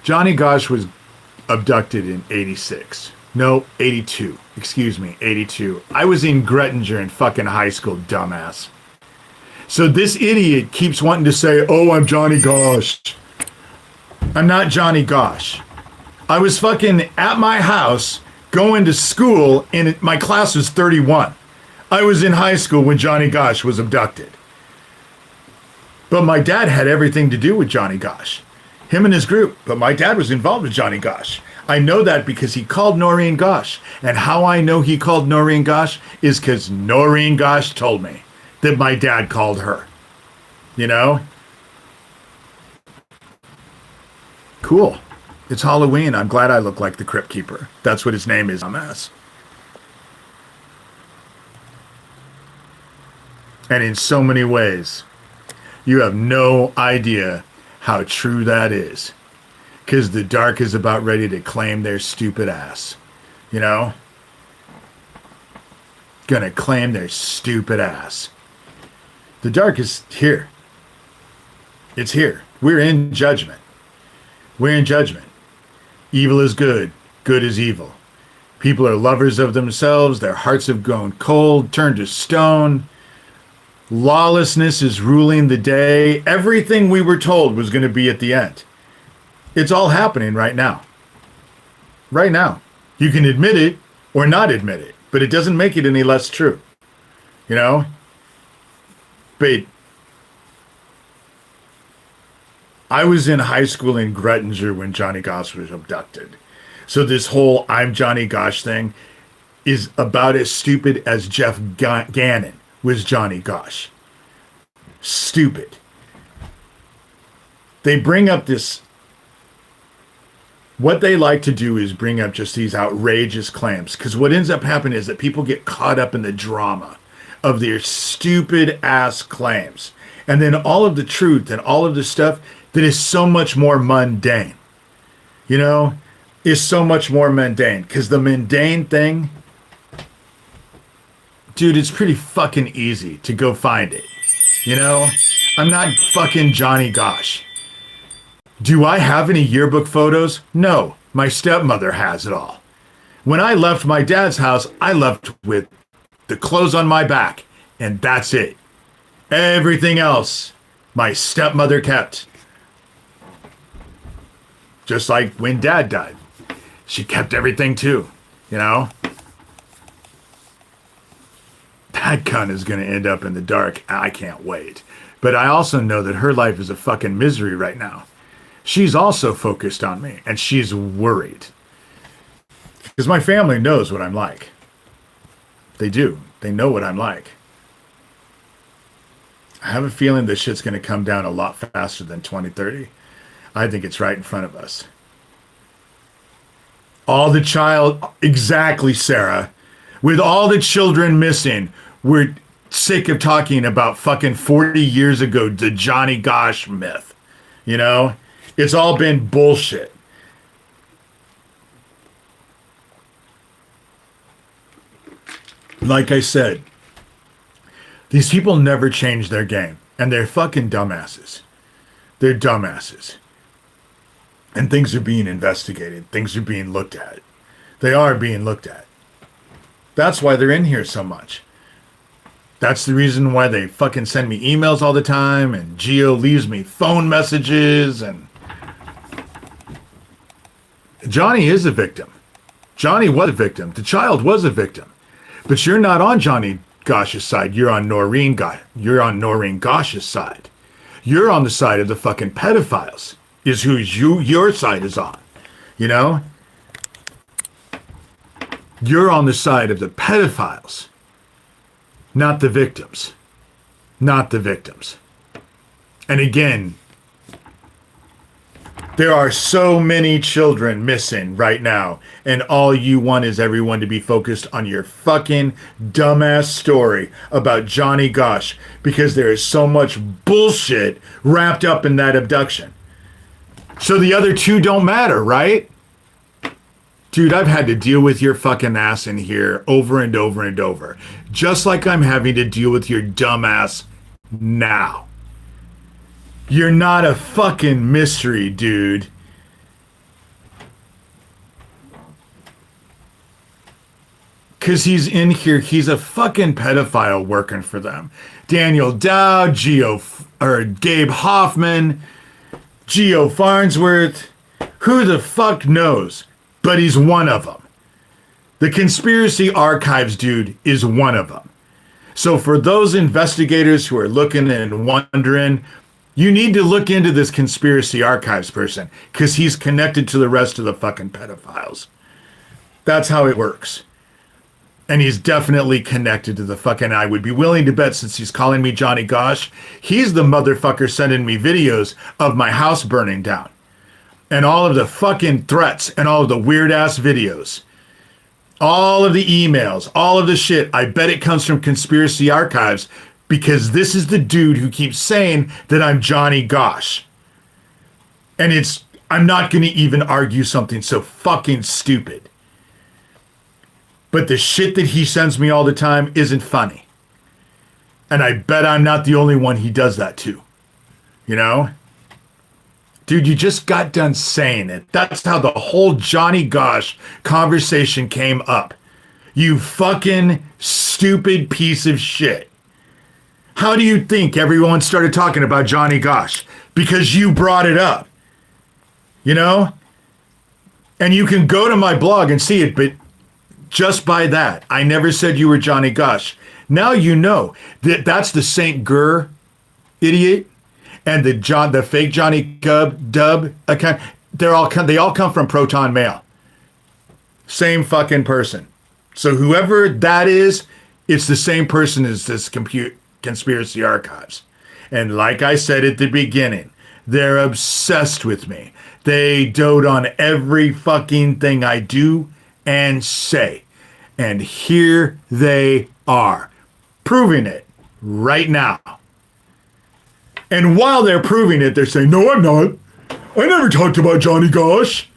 Johnny Gosch was abducted in 86. No, 82. Excuse me, 82. I was in Grettinger in fucking high school, dumbass. So this idiot keeps wanting to say, oh, I'm Johnny Gosch. I'm not Johnny Gosch. I was fucking at my house going to school, and my class was 31. I was in high school when Johnny Gosch was abducted. But my dad had everything to do with Johnny Gosch. Him and his group. But my dad was involved with Johnny Gosch. I know that because he called Noreen Gosch. And how I know he called Noreen Gosch is because Noreen Gosch told me that my dad called her. You know? Cool. It's Halloween. I'm glad I look like the Crypt Keeper. That's what his name is. Dumbass. And in so many ways, you have no idea how true that is. Because the dark is about ready to claim their stupid ass. You know? Gonna claim their stupid ass. The dark is here. It's here. We're in judgment. We're in judgment. Evil is good. Good is evil. People are lovers of themselves. Their hearts have gone cold, turned to stone. Lawlessness is ruling the day. Everything we were told was going to be at the end. It's all happening right now. Right now. You can admit it or not admit it, but it doesn't make it any less true. You know? But I was in high school in Grettinger when Johnny Gosch was abducted. So this whole I'm Johnny Gosch thing is about as stupid as Jeff Gannon was Johnny Gosch. Stupid. They bring up this. What they like to do is bring up just these outrageous claims. Because what ends up happening is that people get caught up in the drama of their stupid ass claims. And then all of the truth and all of the stuff that is so much more mundane. you know, is so much more mundane. Because the mundane thing, dude, it's pretty fucking easy to go find it. You know, I'm not fucking Johnny Gosh. Do I have any yearbook photos? No, my stepmother has it all. When I left my dad's house, I left with the clothes on my back, and that's it. Everything else, my stepmother kept. Just like when dad died. She kept everything too, you know? That cunt is going to end up in the dark. I can't wait. But I also know that her life is a fucking misery right now. She's also focused on me, and she's worried. Because my family knows what I'm like. They do. They know what I'm like. I have a feeling this shit's going to come down a lot faster than 2030. I think it's right in front of us. Exactly, Sarah. With all the children missing, we're sick of talking about fucking 40 years ago, the Johnny Gosh myth. You know? It's all been bullshit. Like I said, these people never change their game. And they're fucking dumbasses. They're dumbasses. And things are being investigated. Things are being looked at. They are being looked at. That's why they're in here so much. That's the reason why they fucking send me emails all the time, and Geo leaves me phone messages, and Johnny is a victim. Johnny was a victim. The child was a victim. But you're not on Johnny Gosh's side. You're on Noreen Gosh's side. You're on the side of the fucking pedophiles. Is who your side is on. You know? You're on the side of the pedophiles. Not the victims. Not the victims. And again, there are so many children missing right now, and all you want is everyone to be focused on your fucking dumbass story about Johnny Gosh, because there is so much bullshit wrapped up in that abduction. So the other two don't matter, right? Dude, I've had to deal with your fucking ass in here over and over and over. Just like I'm having to deal with your dumb ass now. You're not a fucking mystery, dude. Because he's in here. He's a fucking pedophile working for them. Daniel Dowd, Gabe Hoffman, Geo Farnsworth. Who the fuck knows? But he's one of them. The Conspiracy Archives dude is one of them. So for those investigators who are looking and wondering, you need to look into this Conspiracy Archives person, because he's connected to the rest of the fucking pedophiles. That's how it works. And he's definitely connected to the fucking, I would be willing to bet, since he's calling me Johnny Gosh, he's the motherfucker sending me videos of my house burning down. And all of the fucking threats and all of the weird ass videos. All of the emails, all of the shit. I bet it comes from Conspiracy Archives, because this is the dude who keeps saying that I'm Johnny Gosh. And I'm not going to even argue something so fucking stupid. But the shit that he sends me all the time isn't funny. And I bet I'm not the only one he does that to. You know? Dude, you just got done saying it. That's how the whole Johnny Gosh conversation came up. You fucking stupid piece of shit. How do you think everyone started talking about Johnny Gosh? Because you brought it up. You know? And you can go to my blog and see it, but just by that, I never said you were Johnny Gosh. Now you know that that's the St. Gur idiot. And the fake Johnny Dub account, they all come from Proton Mail. Same fucking person. So whoever that is, it's the same person as this Conspiracy Archives. And like I said at the beginning, they're obsessed with me. They dote on every fucking thing I do and say. And here they are, proving it right now. And while they're proving it, they're saying, no, I'm not. I never talked about Johnny Gosh.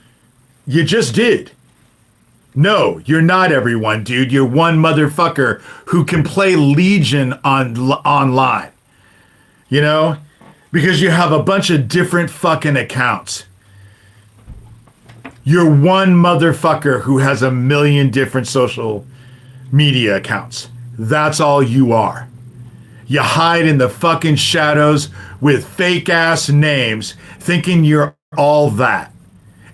You just did. No, you're not everyone, dude. You're one motherfucker who can play Legion online. You know? Because you have a bunch of different fucking accounts. You're one motherfucker who has a million different social media accounts. That's all you are. You hide in the fucking shadows with fake ass names thinking you're all that.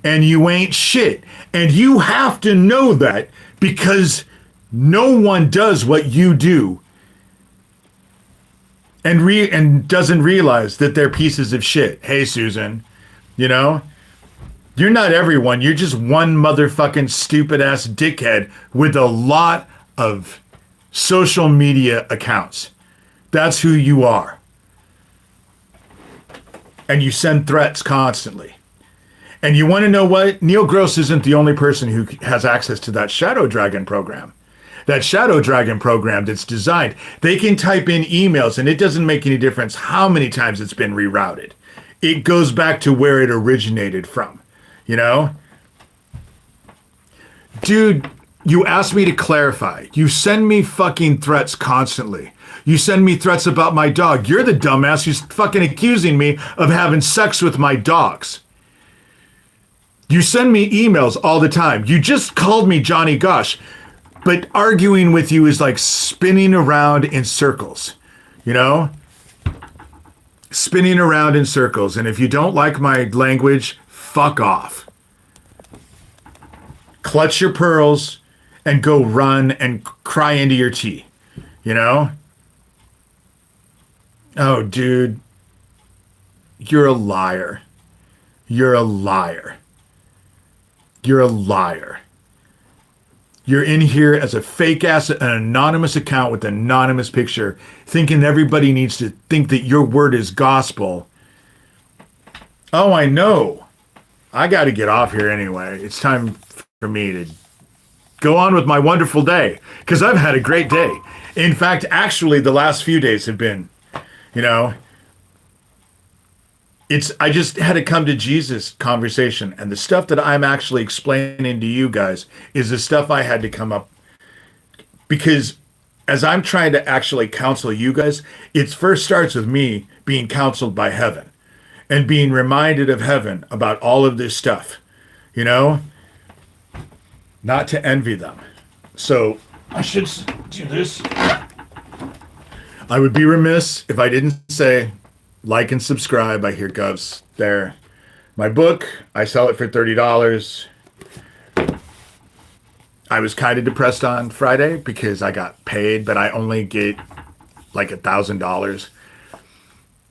And you ain't shit. And you have to know that because no one does what you do and doesn't realize that they're pieces of shit. Hey, Susan, you know? You're not everyone. You're just one motherfucking stupid ass dickhead with a lot of social media accounts. That's who you are. And you send threats constantly. And you want to know what? Neil Gross isn't the only person who has access to that Shadow Dragon program. That Shadow Dragon program that's designed, they can type in emails and it doesn't make any difference how many times it's been rerouted. It goes back to where it originated from, you know? Dude, you asked me to clarify. You send me fucking threats constantly. You send me threats about my dog. You're the dumbass who's fucking accusing me of having sex with my dogs. You send me emails all the time. You just called me Johnny Gosh. But arguing with you is like spinning around in circles, you know? Spinning around in circles. And if you don't like my language, fuck off. Clutch your pearls and go run and cry into your tea, you know? Oh, dude. You're a liar. You're a liar. You're a liar. You're in here as a fake ass, an anonymous account with an anonymous picture, thinking everybody needs to think that your word is gospel. Oh, I know. I got to get off here anyway. It's time for me to go on with my wonderful day because I've had a great day. In fact, actually, the last few days have been, you know, I just had a come to Jesus conversation, and the stuff that I'm actually explaining to you guys is the stuff I had to come up because as I'm trying to actually counsel you guys, it first starts with me being counseled by heaven and being reminded of heaven about all of this stuff, you know, not to envy them. So I should do this. I would be remiss if I didn't say, like and subscribe. I hear Govs there. My book, I sell it for $30. I was kind of depressed on Friday because I got paid, but I only get like $1,000.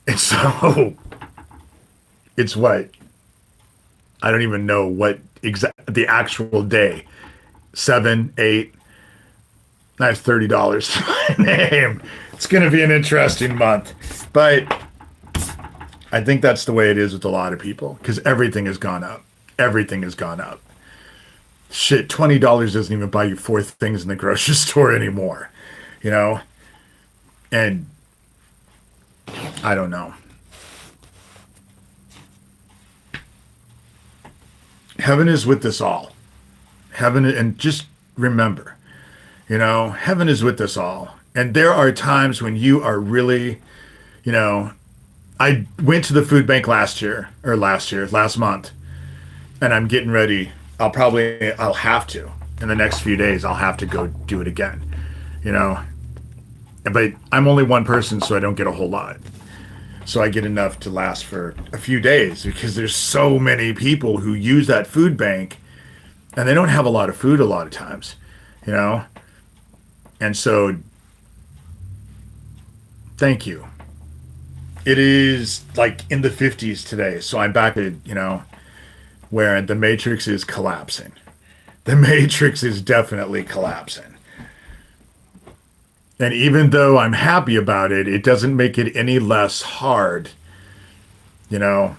And so it's what? I don't even know what the actual day. 7, 8. That's $30 to my name. It's going to be an interesting month. But I think that's the way it is with a lot of people because everything has gone up. Everything has gone up. Shit, $20 doesn't even buy you 4 things in the grocery store anymore, you know? And I don't know. Heaven is with us all. Heaven, and just remember, you know, heaven is with us all. And there are times when you are really, you know, I went to the food bank last month, and I'm getting ready. I'll have to, in the next few days, I'll have to go do it again, you know, but I'm only one person, so I don't get a whole lot. So I get enough to last for a few days because there's so many people who use that food bank and they don't have a lot of food a lot of times, you know, and so thank you. It is like in the 50s today. So I'm back at, you know, where the Matrix is collapsing. The Matrix is definitely collapsing. And even though I'm happy about it, it doesn't make it any less hard, you know.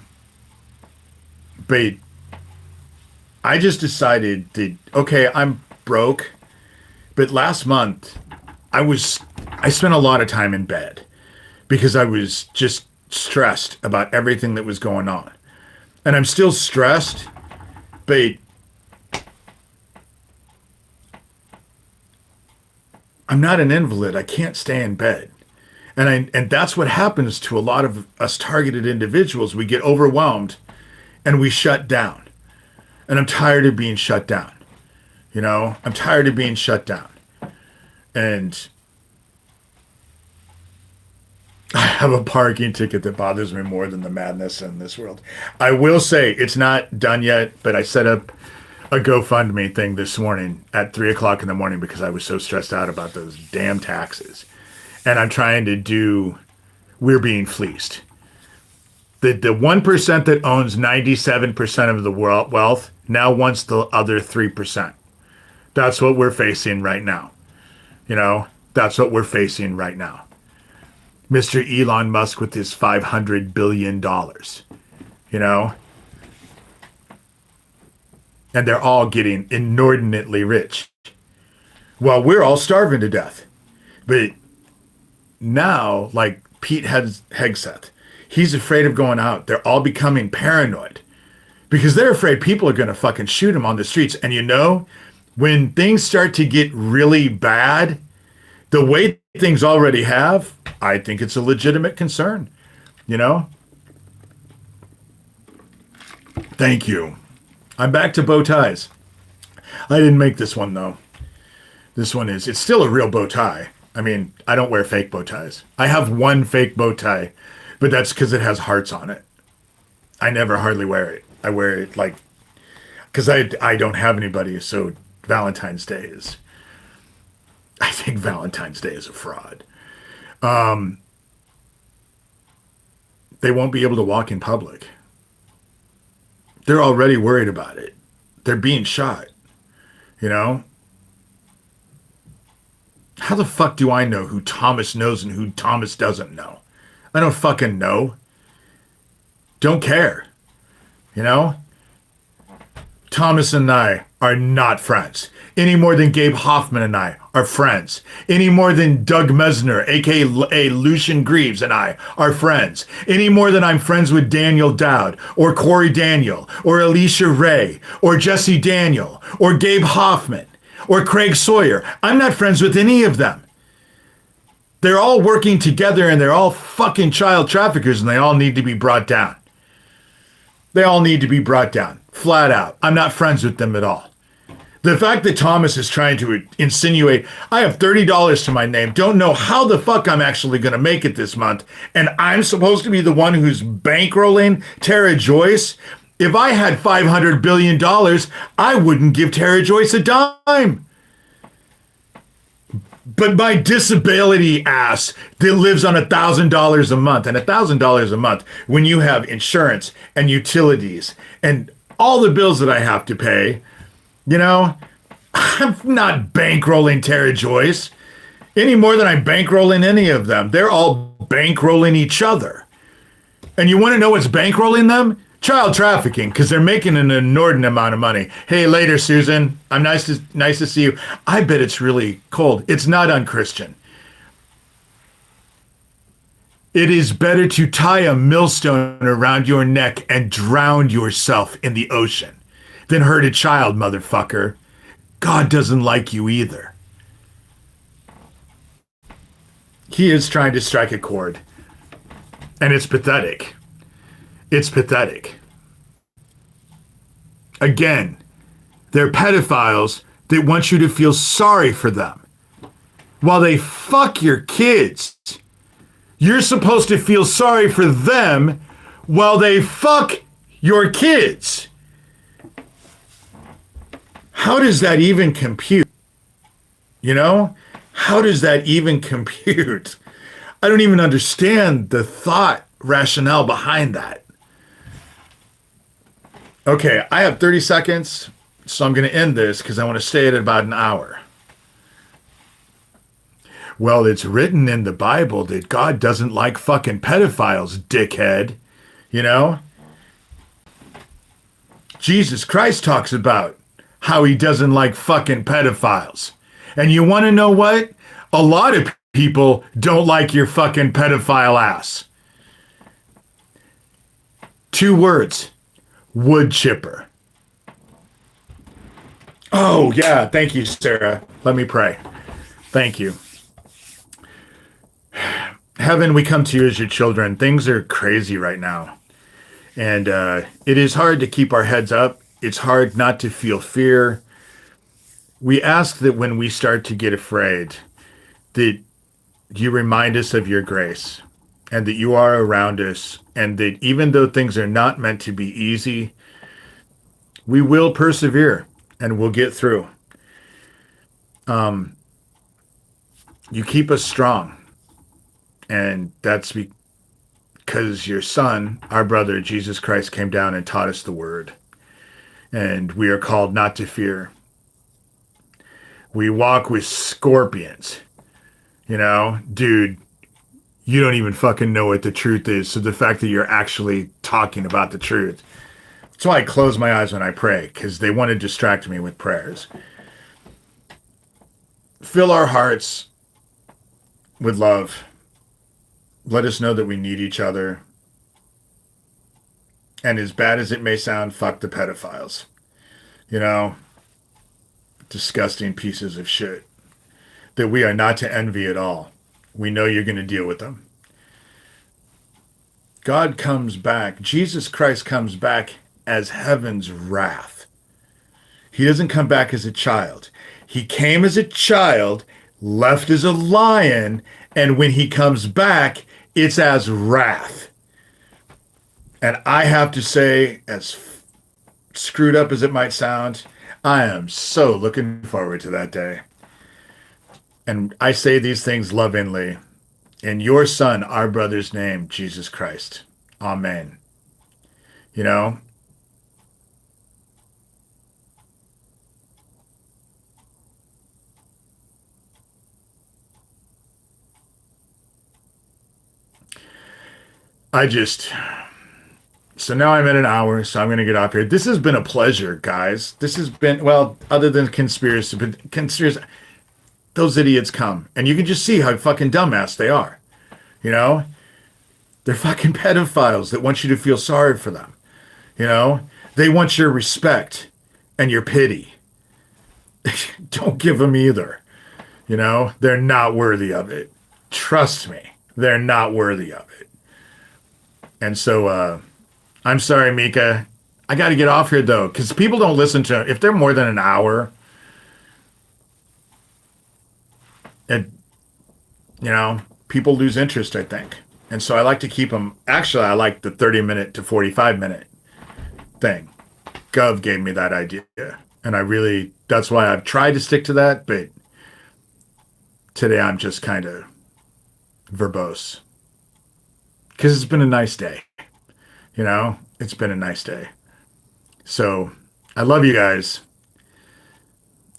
But I just decided that, okay, I'm broke. But last month, I spent a lot of time in bed. Because I was just stressed about everything that was going on. And I'm still stressed, but I'm not an invalid. I can't stay in bed. And that's what happens to a lot of us targeted individuals. We get overwhelmed and we shut down. And I'm tired of being shut down. You know, I'm tired of being shut down. And I have a parking ticket that bothers me more than the madness in this world. I will say it's not done yet, but I set up a GoFundMe thing this morning at 3 o'clock in the morning because I was so stressed out about those damn taxes. And I'm trying to do, we're being fleeced. The 1% that owns 97% of the world wealth now wants the other 3%. That's what we're facing right now. You know, that's what we're facing right now. Mr. Elon Musk with his $500 billion, you know? And they're all getting inordinately rich. Well, we're all starving to death. But now, like Pete Hegseth, he's afraid of going out. They're all becoming paranoid because they're afraid people are going to fucking shoot him on the streets. And you know, when things start to get really bad, the way things already have, I think it's a legitimate concern, you know? Thank you. I'm back to bow ties. I didn't make this one, though. This one is, it's still a real bow tie. I mean, I don't wear fake bow ties. I have one fake bow tie, but that's because it has hearts on it. I never hardly wear it. I wear it like, because I don't have anybody, so Valentine's Day is, I think Valentine's Day is a fraud. They won't be able to walk in public. They're already worried about it. They're being shot, you know? How the fuck do I know who Thomas knows and who Thomas doesn't know? I don't fucking know. Don't care, you know? Thomas and I are not friends any more than Gabe Hoffman and I are friends, any more than Doug Mesner, aka Lucian Greaves, and I are friends, any more than I'm friends with Daniel Dowd or Corey Daniel or Alicia Ray or Jesse Daniel or Gabe Hoffman or Craig Sawyer. I'm not friends with any of them. They're all working together and they're all fucking child traffickers and they all need to be brought down. They all need to be brought down, flat out. I'm not friends with them at all. The fact that Thomas is trying to insinuate, I have $30 to my name, don't know how the fuck I'm actually going to make it this month, and I'm supposed to be the one who's bankrolling Tara Joyce? If I had $500 billion, I wouldn't give Tara Joyce a dime. But my disability ass that lives on $1,000 a month, and $1,000 a month, when you have insurance and utilities and all the bills that I have to pay, you know, I'm not bankrolling Tara Joyce any more than I'm bankrolling any of them. They're all bankrolling each other. And you want to know what's bankrolling them? Child trafficking, because they're making an inordinate amount of money. Hey, later, Susan. I'm nice to see you. I bet it's really cold. It's not unchristian. It is better to tie a millstone around your neck and drown yourself in the ocean than hurt a child, motherfucker. God doesn't like you either. He is trying to strike a chord. And it's pathetic. It's pathetic. Again, they're pedophiles that want you to feel sorry for them. While they fuck your kids, you're supposed to feel sorry for them while they fuck your kids. How does that even compute? You know? How does that even compute? I don't even understand the thought rationale behind that. Okay, I have 30 seconds, so I'm going to end this because I want to stay at about an hour. Well, it's written in the Bible that God doesn't like fucking pedophiles, dickhead. You know? Jesus Christ talks about how he doesn't like fucking pedophiles. And you want to know what? A lot of people don't like your fucking pedophile ass. 2 words. Wood chipper. Oh, yeah. Thank you, Sarah. Let me pray. Thank you. Heaven, we come to you as your children. Things are crazy right now. And it is hard to keep our heads up. It's hard not to feel fear. We ask that when we start to get afraid, that you remind us of your grace and that you are around us, and that even though things are not meant to be easy, we will persevere and we'll get through. Um, you keep us strong, and that's because your son, our brother, Jesus Christ, came down and taught us the word. And we are called not to fear. We walk with scorpions. You know, dude, you don't even fucking know what the truth is. So the fact that you're actually talking about the truth. That's why I close my eyes when I pray, because they want to distract me with prayers. Fill our hearts with love. Let us know that we need each other. And as bad as it may sound, fuck the pedophiles. You know, disgusting pieces of shit that we are not to envy at all. We know you're going to deal with them. God comes back. Jesus Christ comes back as heaven's wrath. He doesn't come back as a child. He came as a child, left as a lion, and when he comes back, it's as wrath. And I have to say, as screwed up as it might sound, I am so looking forward to that day. And I say these things lovingly in your son, our brother's name, Jesus Christ. Amen. You know, I just, so now I'm at an hour, so I'm going to get off here. This has been a pleasure, guys. This has been, well, other than conspiracy, but conspiracy, those idiots come. And you can just see how fucking dumbass they are. You know? They're fucking pedophiles that want you to feel sorry for them. You know? They want your respect and your pity. Don't give them either. You know? They're not worthy of it. Trust me. They're not worthy of it. And so, I'm sorry, Mika. I got to get off here, though, because people don't listen to, if they're more than an hour, and, you know, people lose interest, I think. And so I like to keep them, actually, I like the 30-minute to 45-minute thing. Gov gave me that idea. And I really, that's why I've tried to stick to that, but today I'm just kind of verbose. Because it's been a nice day. You know, it's been a nice day. So I love you guys.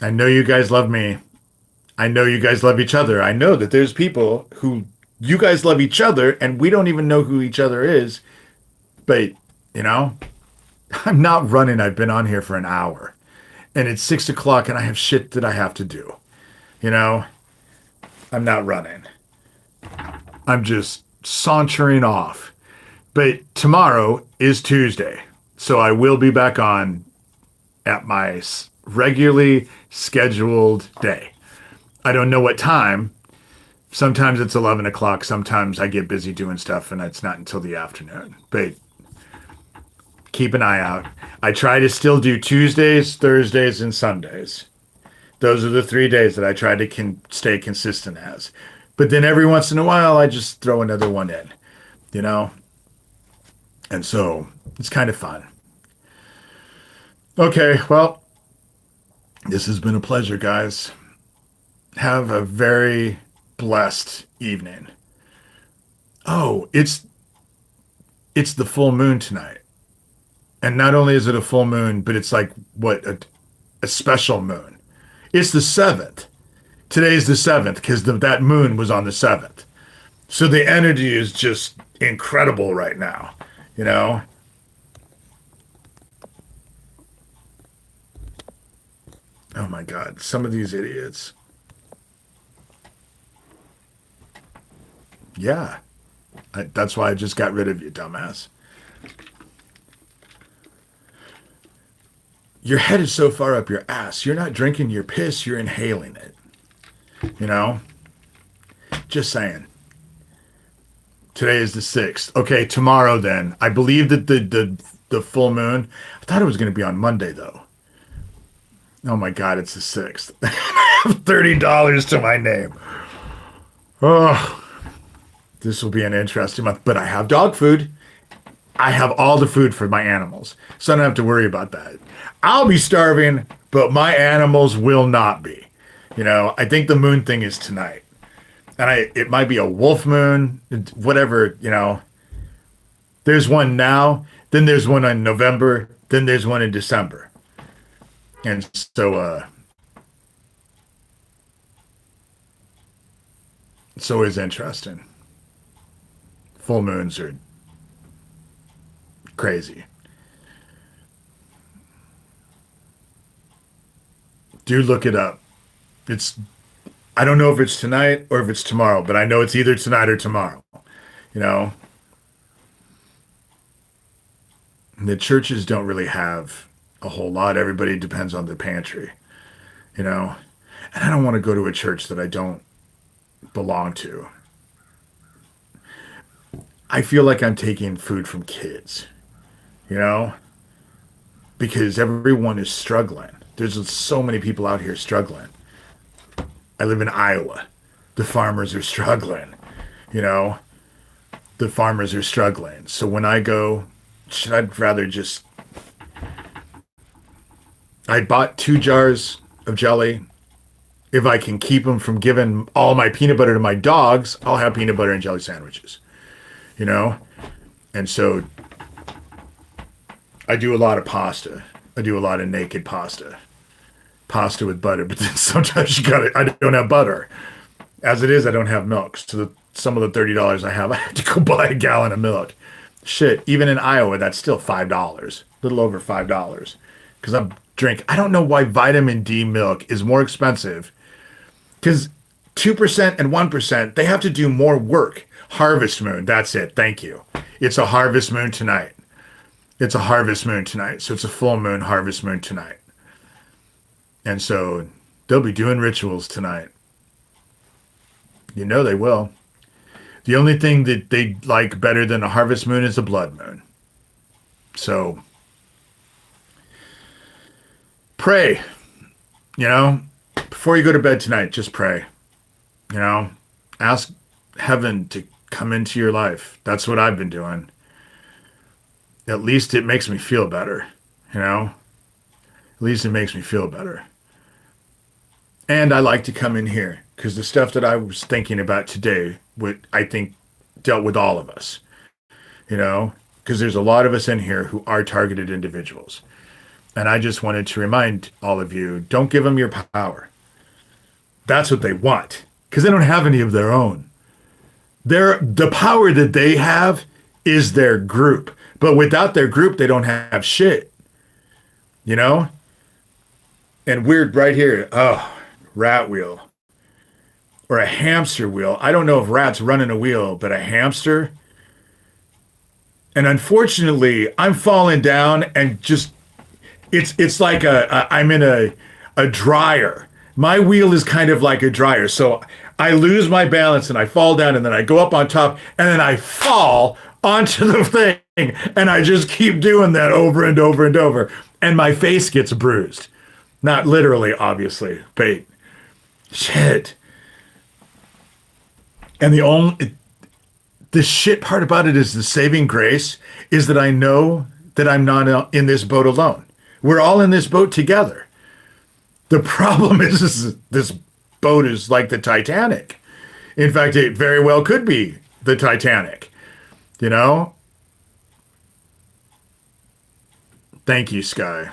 I know you guys love me. I know you guys love each other. I know that there's people who you guys love each other and we don't even know who each other is. But, you know, I'm not running. I've been on here for an hour and it's 6 o'clock and I have shit that I have to do. You know, I'm not running. I'm just sauntering off. But tomorrow is Tuesday, so I will be back on at my regularly scheduled day. I don't know what time. Sometimes it's 11 o'clock. Sometimes I get busy doing stuff, and it's not until the afternoon. But keep an eye out. I try to still do Tuesdays, Thursdays, and Sundays. Those are the 3 days that I try to stay consistent as. But then every once in a while, I just throw another one in, you know? And so it's kind of fun. Okay, well, this has been a pleasure, guys. Have a very blessed evening. Oh, it's the full moon tonight. And not only is it a full moon, but it's like, what, a special moon. It's the 7th. Today's the 7th because that moon was on the 7th. So the energy is just incredible right now, you know? Oh my God, some of these idiots. Yeah, that's why I just got rid of you, dumbass. Your head is so far up your ass. You're not drinking your piss, you're inhaling it. You know? Just saying. Today is the 6th. Okay, tomorrow then. I believe that the full moon. I thought it was going to be on Monday though. Oh my God, it's the 6th. $30 to my name. Oh, this will be an interesting month. But I have dog food. I have all the food for my animals, so I don't have to worry about that. I'll be starving, but my animals will not be. I think the moon thing is tonight, and it might be a wolf moon, whatever. There's one now, then there's one in November, then there's one in December, and so it's always interesting. Full moons are crazy. Do look it up. It's I don't know if it's tonight or if it's tomorrow, but I know it's either tonight or tomorrow. You know, the churches don't really have a whole lot. Everybody depends on the pantry, you know. And I don't want to go to a church that I don't belong to. I feel like I'm taking food from kids, you know, because everyone is struggling. There's so many people out here struggling. I live in Iowa. The farmers are struggling, you know. The farmers are struggling. So when I go, I'd rather just. I bought 2 jars of jelly. If I can keep them from giving all my peanut butter to my dogs, I'll have peanut butter and jelly sandwiches, you know. And so I do a lot of pasta. I do a lot of naked pasta with butter. But then sometimes I don't have butter. As it is, I don't have milk. So some of the $30 I have, I have to go buy a gallon of milk. Shit, even in Iowa, that's still $5, a little over $5. Because I don't know why vitamin D milk is more expensive. Because 2% and 1%, they have to do more work. Harvest moon, that's it. Thank you. It's a harvest moon tonight. It's a harvest moon tonight. So it's a full moon, harvest moon tonight. And so they'll be doing rituals tonight. You know they will. The only thing that they like better than a harvest moon is a blood moon. So pray, you know, before you go to bed tonight, just pray, you know, ask heaven to come into your life. That's what I've been doing. At least it makes me feel better, you know, at least it makes me feel better. And I like to come in here because the stuff that I was thinking about today would, I think, dealt with all of us, you know, because there's a lot of us in here who are targeted individuals. And I just wanted to remind all of you, don't give them your power. That's what they want because they don't have any of their own. The power that they have is their group. But without their group, they don't have shit, you know? And weird right here. Oh, rat wheel or a hamster wheel. I don't know if rats running a wheel, but a hamster. And unfortunately, I'm falling down and just it's like I'm in a dryer. My wheel is kind of like a dryer. So I lose my balance and I fall down and then I go up on top and then I fall onto the thing and I just keep doing that over and over and over. And my face gets bruised. Not literally, obviously, but shit. And the shit part about it is the saving grace is that I know that I'm not in this boat alone. We're all in this boat together. The problem is this boat is like the Titanic. In fact, it very well could be the Titanic. You know? Thank you, Sky.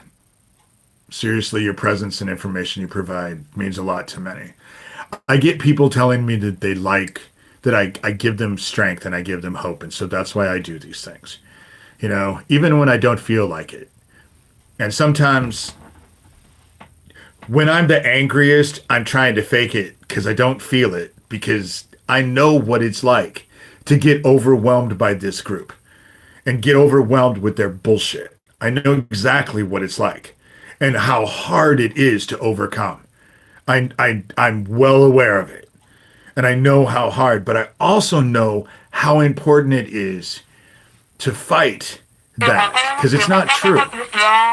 Seriously, your presence and information you provide means a lot to many. I get people telling me that they like that I give them strength and I give them hope. And so that's why I do these things. You know, even when I don't feel like it. And sometimes when I'm the angriest, I'm trying to fake it because I don't feel it because I know what it's like to get overwhelmed by this group and get overwhelmed with their bullshit. I know exactly what it's like and how hard it is to overcome. I'm well aware of it. And I know how hard, but I also know how important it is to fight that because it's not true.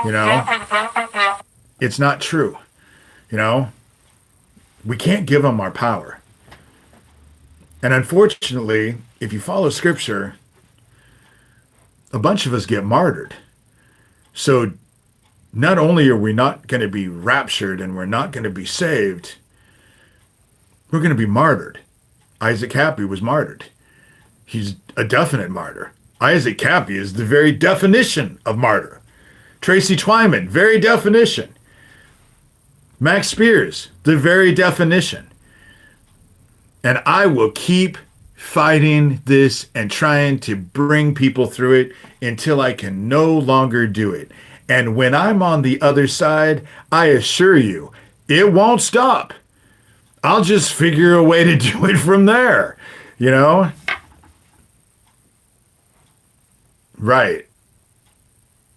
You know, it's not true. You know, we can't give them our power. And unfortunately, if you follow scripture, a bunch of us get martyred. So not only are we not going to be raptured and we're not going to be saved, we're going to be martyred. Isaac Cappy was martyred. He's a definite martyr. Isaac Cappy is the very definition of martyr. Tracy Twyman, very definition. Max Spears, the very definition. And I will keep fighting this and trying to bring people through it until I can no longer do it. And when I'm on the other side, I assure you, it won't stop. I'll just figure a way to do it from there, you know? Right.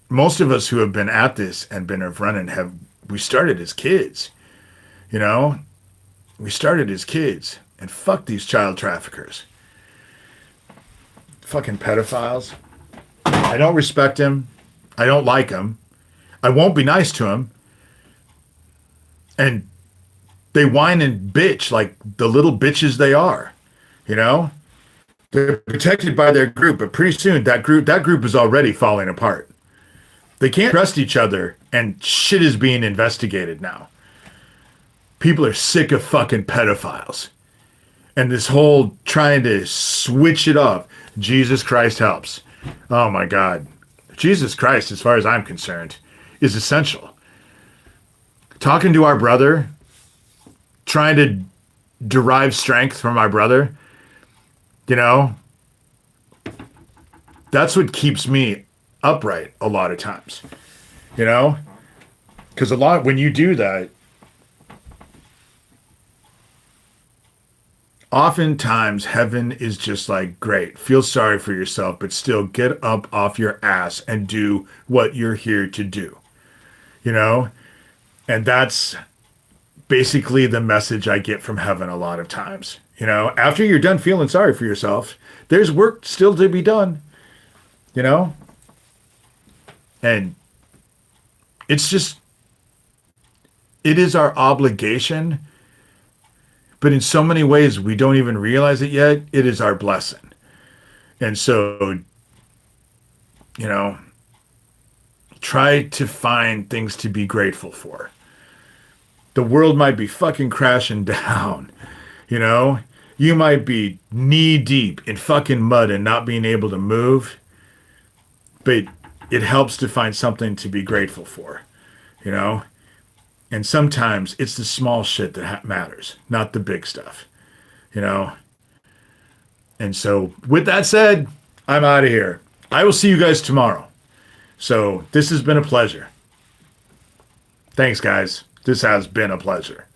Most of us who have been at this and been running we started as kids, you know? We started as kids. And fuck these child traffickers. Fucking pedophiles. I don't respect him. I don't like him. I won't be nice to him. And they whine and bitch like the little bitches they are. You know? They're protected by their group, but pretty soon that group is already falling apart. They can't trust each other, and shit is being investigated now. People are sick of fucking pedophiles. And this whole trying to switch it up. Jesus Christ helps. Oh my God. Jesus Christ, as far as I'm concerned, is essential. Talking to our brother, trying to derive strength from our brother, you know, that's what keeps me upright a lot of times, you know, because when you do that, oftentimes heaven is just like, great, feel sorry for yourself, but still get up off your ass and do what you're here to do, you know, and that's basically the message I get from heaven a lot of times. You know, after you're done feeling sorry for yourself, there's work still to be done, you know? And it's just, it is our obligation, but in so many ways we don't even realize it yet. It is our blessing. And so, you know, try to find things to be grateful for. The world might be fucking crashing down, you know? You might be knee deep in fucking mud and not being able to move, but it helps to find something to be grateful for, you know? And sometimes it's the small shit that matters, not the big stuff, you know? And so with that said, I'm out of here. I will see you guys tomorrow. So this has been a pleasure. Thanks, guys. This has been a pleasure.